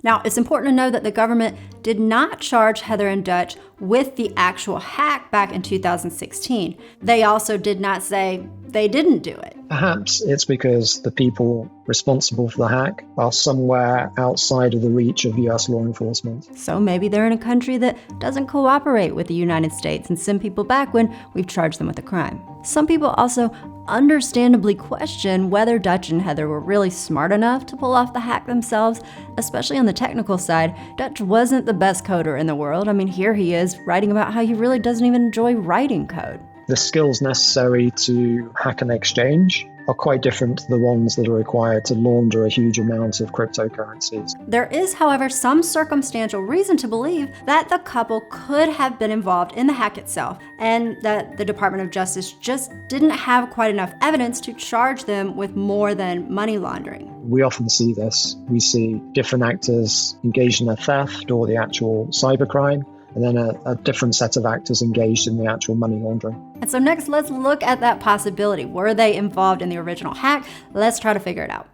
Now, it's important to know that the government did not charge Heather and Dutch with the actual hack back in 2016. They also did not say they didn't do it. Perhaps it's because the people responsible for the hack are somewhere outside of the reach of US law enforcement. So maybe they're in a country that doesn't cooperate with the United States and send people back when we've charged them with a crime. Some people also understandably question whether Dutch and Heather were really smart enough to pull off the hack themselves, especially on the technical side. Dutch wasn't the best coder in the world. I mean, here he is writing about how he really doesn't even enjoy writing code. The skills necessary to hack an exchange are quite different to the ones that are required to launder a huge amount of cryptocurrencies. There is, however, some circumstantial reason to believe that the couple could have been involved in the hack itself, and that the Department of Justice just didn't have quite enough evidence to charge them with more than money laundering. We often see this. We see different actors engaged in a theft or the actual cybercrime, and then a different set of actors engaged in the actual money laundering. And so next, let's look at that possibility. Were they involved in the original hack? Let's try to figure it out.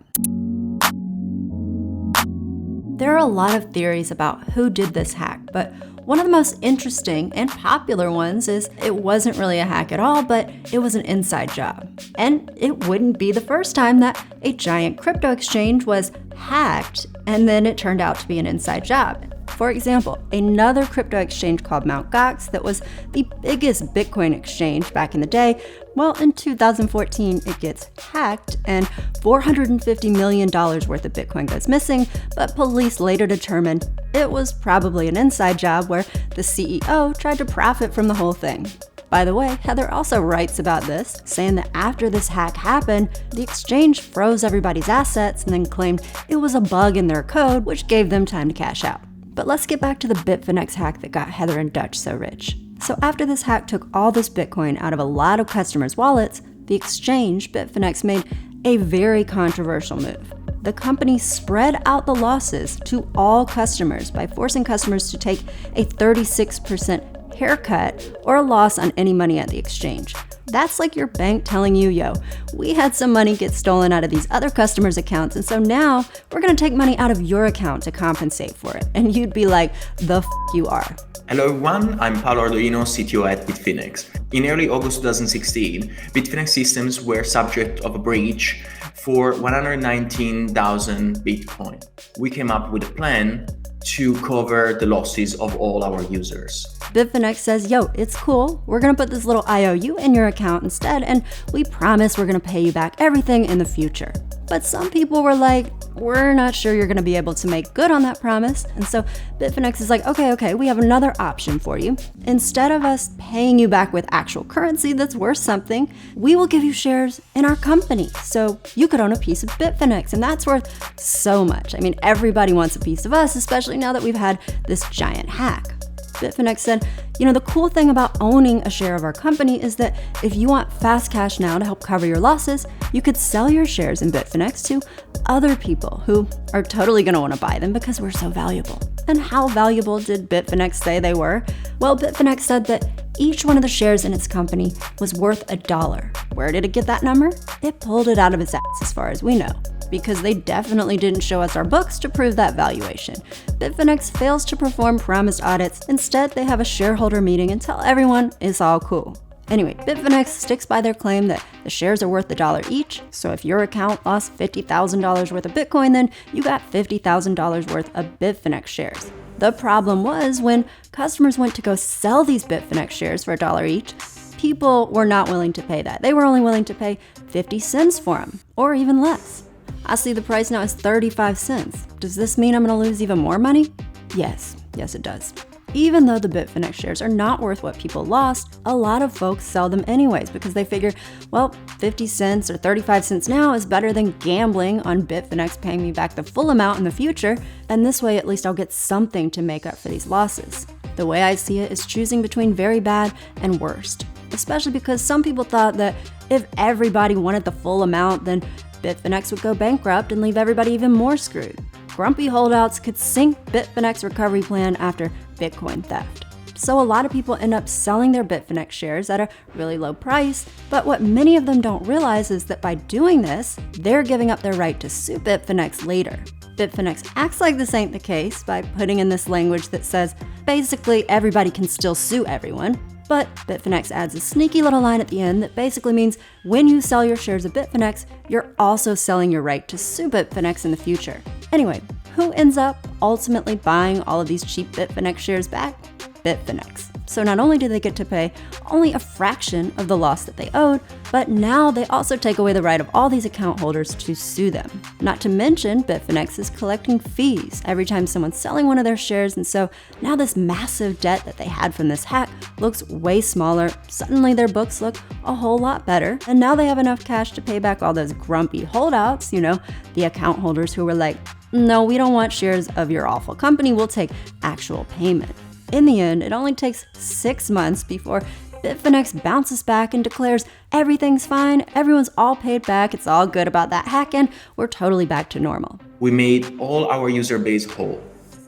There are a lot of theories about who did this hack, but one of the most interesting and popular ones is it wasn't really a hack at all, but it was an inside job. And it wouldn't be the first time that a giant crypto exchange was hacked and then it turned out to be an inside job. For example, another crypto exchange called Mt. Gox that was the biggest Bitcoin exchange back in the day, well, in 2014, it gets hacked and $450 million worth of Bitcoin goes missing, but police later determined it was probably an inside job where the CEO tried to profit from the whole thing. By the way, Heather also writes about this, saying that after this hack happened, the exchange froze everybody's assets and then claimed it was a bug in their code, which gave them time to cash out. But let's get back to the Bitfinex hack that got Heather and Dutch so rich. So after this hack took all this Bitcoin out of a lot of customers' wallets, the exchange, Bitfinex, made a very controversial move. The company spread out the losses to all customers by forcing customers to take a 36% haircut or a loss on any money at the exchange. That's like your bank telling you, yo, we had some money get stolen out of these other customers' accounts, and so now we're gonna take money out of your account to compensate for it. And you'd be like, the f you are. Hello everyone, I'm Paolo Arduino, CTO at Bitfinex. In early August 2016, Bitfinex systems were subject of a breach for 119,000 Bitcoin. We came up with a plan to cover the losses of all our users. Bitfinex says, yo, it's cool. We're gonna put this little IOU in your account instead, and we promise we're gonna pay you back everything in the future. But some people were like, we're not sure you're gonna be able to make good on that promise. And so Bitfinex is like, okay, we have another option for you. Instead of us paying you back with actual currency that's worth something, we will give you shares in our company. So you could own a piece of Bitfinex, and that's worth so much. I mean, everybody wants a piece of us, especially now that we've had this giant hack. Bitfinex said, the cool thing about owning a share of our company is that if you want fast cash now to help cover your losses, you could sell your shares in Bitfinex to other people who are totally going to want to buy them because we're so valuable. And how valuable did Bitfinex say they were? Well, Bitfinex said that each one of the shares in its company was worth $1. Where did it get that number? It pulled it out of its ass as far as we know, because they definitely didn't show us our books to prove that valuation. Bitfinex fails to perform promised audits. Instead, they have a shareholder meeting and tell everyone it's all cool. Anyway, Bitfinex sticks by their claim that the shares are worth $1 each, so if your account lost $50,000 worth of Bitcoin, then you got $50,000 worth of Bitfinex shares. The problem was when customers went to go sell these Bitfinex shares for $1 each, People were not willing to pay that. They were only willing to pay 50 cents for them, or even less. I see the price now is 35 cents. Does this mean I'm going to lose even more money? Yes, it does. Even though the Bitfinex shares are not worth what people lost, a lot of folks sell them anyways because they figure, well, 50 cents or 35 cents now is better than gambling on Bitfinex paying me back the full amount in the future, and this way at least I'll get something to make up for these losses. The way I see it is choosing between very bad and worst, especially because some people thought that if everybody wanted the full amount, then Bitfinex would go bankrupt and leave everybody even more screwed. Grumpy holdouts could sink Bitfinex recovery plan after Bitcoin theft. So a lot of people end up selling their Bitfinex shares at a really low price, but what many of them don't realize is that by doing this, they're giving up their right to sue Bitfinex later. Bitfinex acts like this ain't the case by putting in this language that says basically everybody can still sue everyone. But Bitfinex adds a sneaky little line at the end that basically means when you sell your shares of Bitfinex, you're also selling your right to sue Bitfinex in the future. Anyway, who ends up ultimately buying all of these cheap Bitfinex shares back? Bitfinex. So not only do they get to pay only a fraction of the loss that they owed, but now they also take away the right of all these account holders to sue them. Not to mention, Bitfinex is collecting fees every time someone's selling one of their shares, and so now this massive debt that they had from this hack looks way smaller. Suddenly their books look a whole lot better, and now they have enough cash to pay back all those grumpy holdouts, the account holders who were like, no, we don't want shares of your awful company, we'll take actual payment. In the end, it only takes 6 months before Bitfinex bounces back and declares everything's fine, everyone's all paid back, it's all good about that hack, and we're totally back to normal. We made all our user base whole.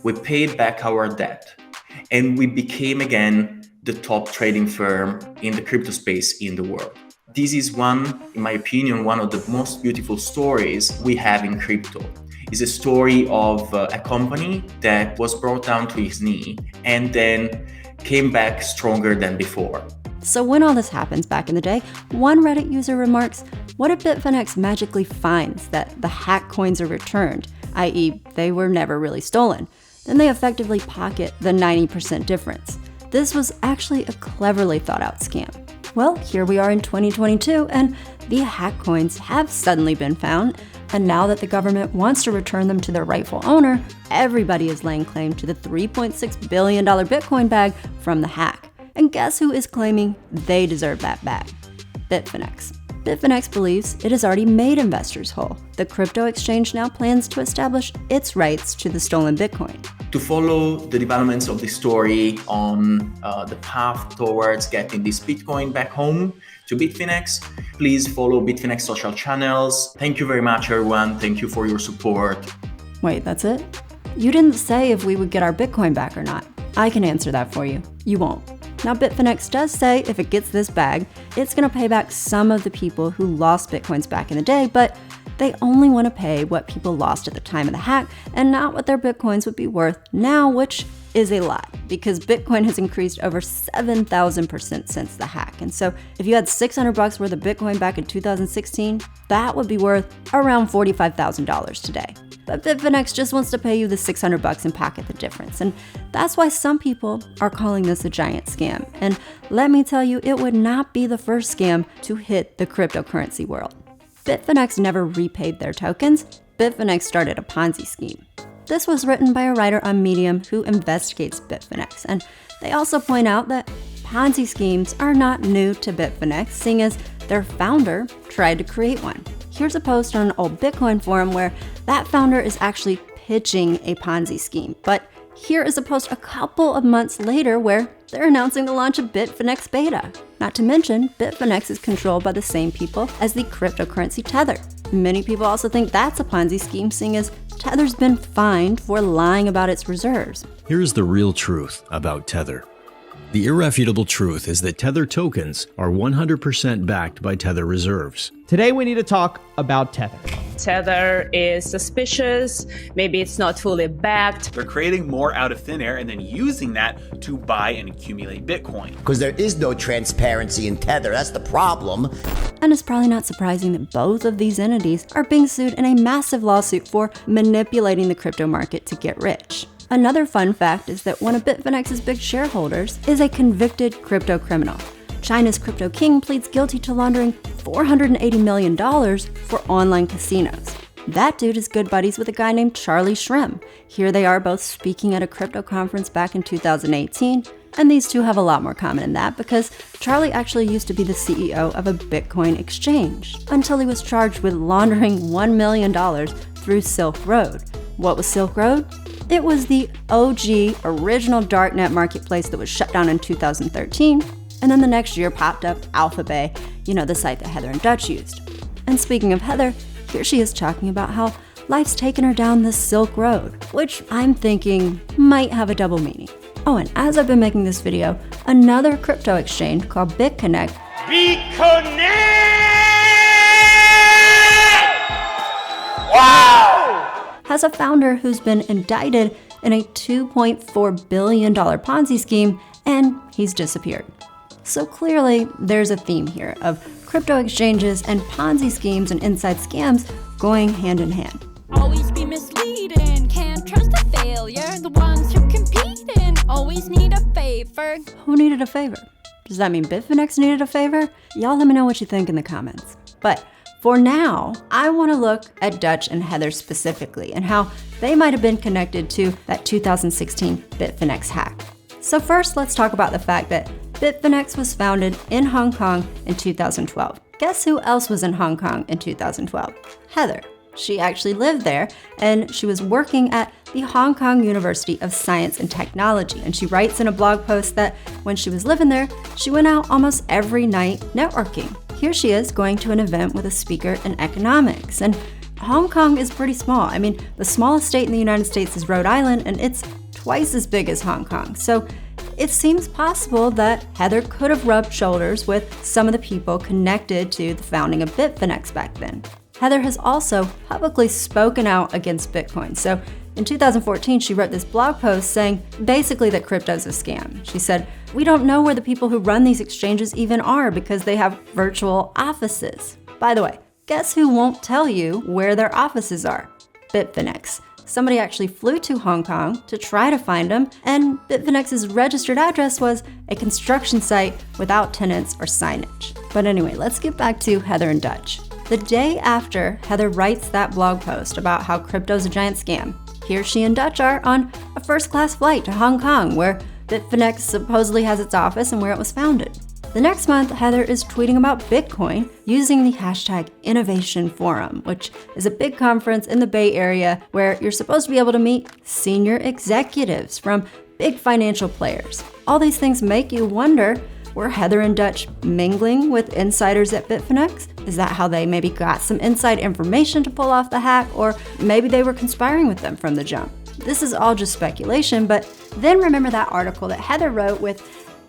We paid back our debt. And we became again the top trading firm in the crypto space in the world. This is in my opinion, one of the most beautiful stories we have in crypto. Is a story of a company that was brought down to its knee and then came back stronger than before. So when all this happens back in the day, one Reddit user remarks, what if Bitfinex magically finds that the hack coins are returned, i.e. they were never really stolen? Then they effectively pocket the 90% difference. This was actually a cleverly thought out scam. Well, here we are in 2022 and the hack coins have suddenly been found. And now that the government wants to return them to their rightful owner, everybody is laying claim to the $3.6 billion Bitcoin bag from the hack. And guess who is claiming they deserve that bag? Bitfinex. Bitfinex believes it has already made investors whole. The crypto exchange now plans to establish its rights to the stolen Bitcoin. To follow the developments of the story on the path towards getting this Bitcoin back home to Bitfinex, please follow Bitfinex social channels. Thank you very much, everyone. Thank you for your support. Wait, that's it? You didn't say if we would get our Bitcoin back or not. I can answer that for you. You won't. Now, Bitfinex does say if it gets this bag, it's going to pay back some of the people who lost Bitcoins back in the day, but they only want to pay what people lost at the time of the hack and not what their Bitcoins would be worth now, which is a lot because Bitcoin has increased over 7,000% since the hack. And so if you had $600 worth of Bitcoin back in 2016, that would be worth around $45,000 today. But Bitfinex just wants to pay you the $600 and pocket the difference. And that's why some people are calling this a giant scam. And let me tell you, it would not be the first scam to hit the cryptocurrency world. Bitfinex never repaid their tokens. Bitfinex started a Ponzi scheme. This was written by a writer on Medium who investigates Bitfinex, and they also point out that Ponzi schemes are not new to Bitfinex, seeing as their founder tried to create one. Here's a post on an old Bitcoin forum where that founder is actually pitching a Ponzi scheme, but here is a post a couple of months later where they're announcing the launch of Bitfinex Beta. Not to mention, Bitfinex is controlled by the same people as the cryptocurrency Tether. Many people also think that's a Ponzi scheme, seeing as Tether's been fined for lying about its reserves. Here's the real truth about Tether. The irrefutable truth is that Tether tokens are 100% backed by Tether reserves. Today we need to talk about Tether. Tether is suspicious, maybe it's not fully backed. They're creating more out of thin air and then using that to buy and accumulate Bitcoin. Because there is no transparency in Tether, that's the problem. And it's probably not surprising that both of these entities are being sued in a massive lawsuit for manipulating the crypto market to get rich. Another fun fact is that one of Bitfinex's big shareholders is a convicted crypto criminal. China's crypto king pleads guilty to laundering $480 million for online casinos. That dude is good buddies with a guy named Charlie Shrem. Here they are both speaking at a crypto conference back in 2018, and these two have a lot more common in that because Charlie actually used to be the CEO of a Bitcoin exchange until he was charged with laundering $1 million through Silk Road. What was Silk Road? It was the OG original darknet marketplace that was shut down in 2013, and then the next year popped up Alphabay, the site that Heather and Dutch used. And speaking of Heather, here she is talking about how life's taken her down this Silk Road, which I'm thinking might have a double meaning. Oh, and as I've been making this video, another crypto exchange called BitConnect has a founder who's been indicted in a $2.4 billion Ponzi scheme, and he's disappeared. So clearly, there's a theme here of crypto exchanges and Ponzi schemes and inside scams going hand in hand. Always be misleading, can't trust a failure. The ones who compete and always need a favor. Who needed a favor? Does that mean Bitfinex needed a favor? Y'all let me know what you think in the comments. But for now, I want to look at Dutch and Heather specifically and how they might have been connected to that 2016 Bitfinex hack. So first, let's talk about the fact that Bitfinex was founded in Hong Kong in 2012. Guess who else was in Hong Kong in 2012? Heather. She actually lived there, and she was working at the Hong Kong University of Science and Technology. And she writes in a blog post that when she was living there, she went out almost every night networking. Here she is going to an event with a speaker in economics. And Hong Kong is pretty small. I mean, the smallest state in the United States is Rhode Island, and it's twice as big as Hong Kong. So it seems possible that Heather could have rubbed shoulders with some of the people connected to the founding of Bitfinex back then. Heather has also publicly spoken out against Bitcoin. So in 2014, she wrote this blog post saying basically that crypto is a scam. She said, "We don't know where the people who run these exchanges even are because they have virtual offices." By the way, guess who won't tell you where their offices are? Bitfinex. Somebody actually flew to Hong Kong to try to find them, and Bitfinex's registered address was a construction site without tenants or signage. But anyway, let's get back to Heather and Dutch. The day after Heather writes that blog post about how crypto's a giant scam, here she and Dutch are on a first-class flight to Hong Kong, where Bitfinex supposedly has its office and where it was founded. The next month, Heather is tweeting about Bitcoin using the hashtag Innovation Forum, which is a big conference in the Bay Area where you're supposed to be able to meet senior executives from big financial players. All these things make you wonder, were Heather and Dutch mingling with insiders at Bitfinex? Is that how they maybe got some inside information to pull off the hack? Or maybe they were conspiring with them from the jump? This is all just speculation, but then remember that article that Heather wrote with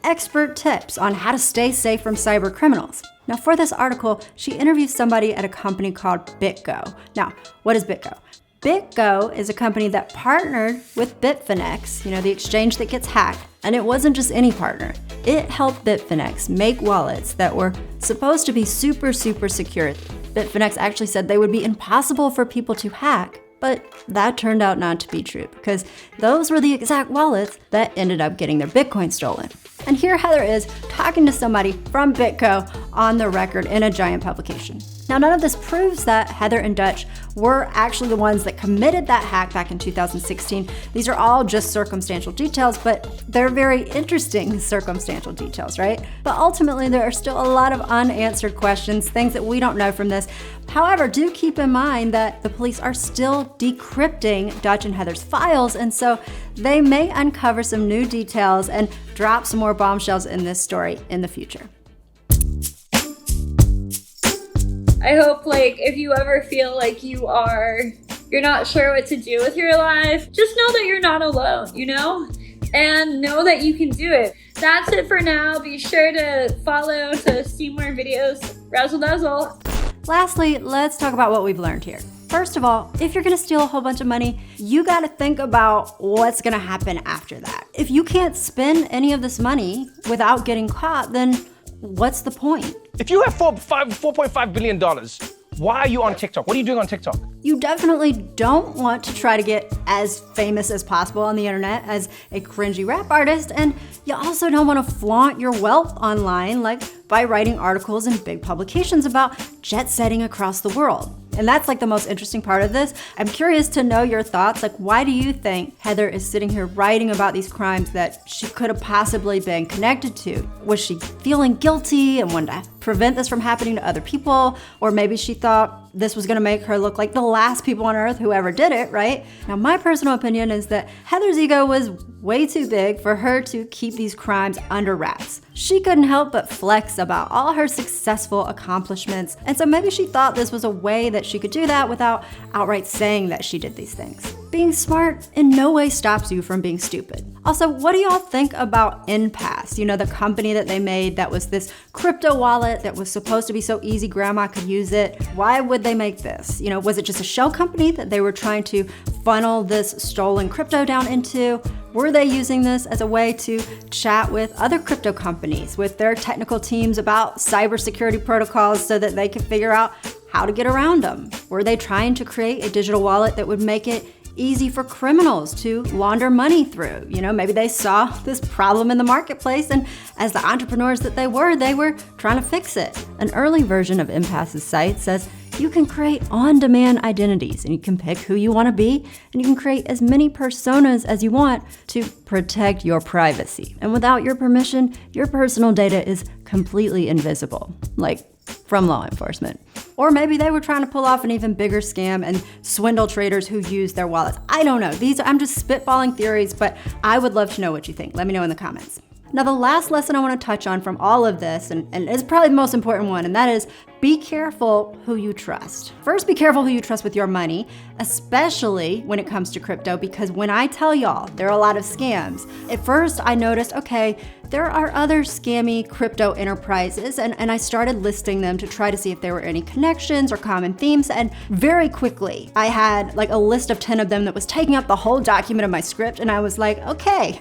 expert tips on how to stay safe from cyber criminals. Now for this article, she interviews somebody at a company called BitGo. Now, what is BitGo? BitGo is a company that partnered with Bitfinex, the exchange that gets hacked, and it wasn't just any partner. It helped Bitfinex make wallets that were supposed to be super, super secure. Bitfinex actually said they would be impossible for people to hack, but that turned out not to be true because those were the exact wallets that ended up getting their Bitcoin stolen. And here Heather is talking to somebody from BitGo on the record in a giant publication. Now, none of this proves that Heather and Dutch were actually the ones that committed that hack back in 2016. These are all just circumstantial details, but they're very interesting circumstantial details, right? But ultimately, there are still a lot of unanswered questions, things that we don't know from this. However, do keep in mind that the police are still decrypting Dutch and Heather's files, and so they may uncover some new details and drop some more bombshells in this story in the future. I hope, if you ever feel like you're not sure what to do with your life, just know that you're not alone, and know that you can do it. That's it for now. Be sure to follow to see more videos. Razzle dazzle. Lastly, let's talk about what we've learned here. First of all, if you're gonna steal a whole bunch of money, you gotta think about what's gonna happen after that. If you can't spend any of this money without getting caught, then what's the point? If you have $4.5 billion, Why are you on TikTok? What are you doing on TikTok? You definitely don't want to try to get as famous as possible on the internet as a cringy rap artist, and you also don't want to flaunt your wealth online, like by writing articles in big publications about jet setting across the world. And that's like the most interesting part of this. I'm curious to know your thoughts. Like, why do you think Heather is sitting here writing about these crimes that she could have possibly been connected to? Was she feeling guilty and wanted to prevent this from happening to other people? Or maybe she thought this was gonna make her look like the last people on earth who ever did it, right? Now, my personal opinion is that Heather's ego was way too big for her to keep these crimes under wraps. She couldn't help but flex about all her successful accomplishments, and so maybe she thought this was a way that she could do that without outright saying that she did these things. Being smart in no way stops you from being stupid. Also, what do y'all think about Enpass? You know, the company that they made that was this crypto wallet that was supposed to be so easy grandma could use it. Why would they make this? You know, was it just a shell company that they were trying to funnel this stolen crypto down into? Were they using this as a way to chat with other crypto companies, with their technical teams about cybersecurity protocols so that they could figure out how to get around them? Were they trying to create a digital wallet that would make it easy for criminals to launder money through? You know, maybe they saw this problem in the marketplace, and as the entrepreneurs that they were trying to fix it. An early version of Enpass's site says you can create on-demand identities, and you can pick who you want to be, and you can create as many personas as you want to protect your privacy. And without your permission, your personal data is completely invisible, like from law enforcement. Or maybe they were trying to pull off an even bigger scam and swindle traders who use their wallets. I don't know. I'm just spitballing theories, but I would love to know what you think. Let me know in the comments. Now, the last lesson I want to touch on from all of this, and it's probably the most important one, and that is be careful who you trust. First, be careful who you trust with your money, especially when it comes to crypto, because when I tell y'all there are a lot of scams, at first I noticed, okay, there are other scammy crypto enterprises, and I started listing them to try to see if there were any connections or common themes, and very quickly I had like a list of 10 of them that was taking up the whole document of my script, and I was like, okay,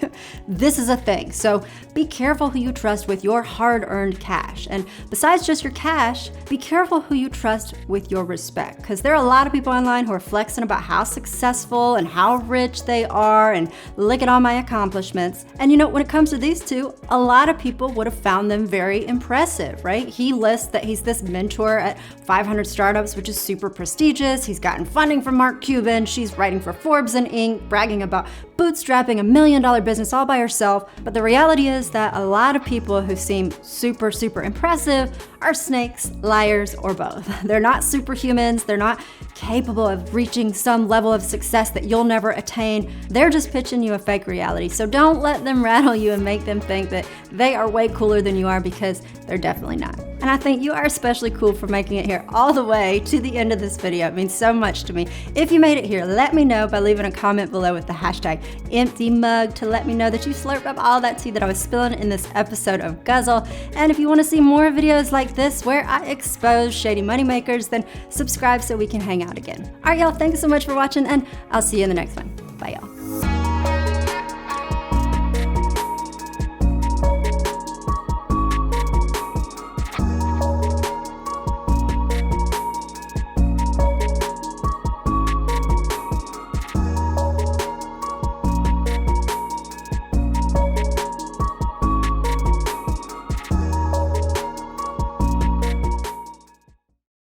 this is a thing. So be careful who you trust with your hard-earned cash, and besides just your cash, be careful who you trust with your respect, because there are a lot of people online who are flexing about how successful and how rich they are, and look at all my accomplishments. And you know, when it comes to these two, a lot of people would have found them very impressive, right? He lists that he's this mentor at 500 startups, which is super prestigious. He's gotten funding from Mark Cuban. She's writing for Forbes and Inc., bragging about bootstrapping $1 million business all by herself. But the reality is that a lot of people who seem super, super impressive are snakes, liars, or both. They're not superhumans. They're not capable of reaching some level of success that you'll never attain. They're just pitching you a fake reality. So don't let them rattle you and make them think that they are way cooler than you are, because they're definitely not. And I think you are especially cool for making it here all the way to the end of this video. It means so much to me. If you made it here, let me know by leaving a comment below with the hashtag #EmptyMug to let me know that you slurped up all that tea that I was spilling in this episode of Guzzle. And if you want to see more videos like this where I expose shady moneymakers, then subscribe so we can hang out again. All right, y'all, thanks so much for watching, and I'll see you in the next one. Bye, y'all.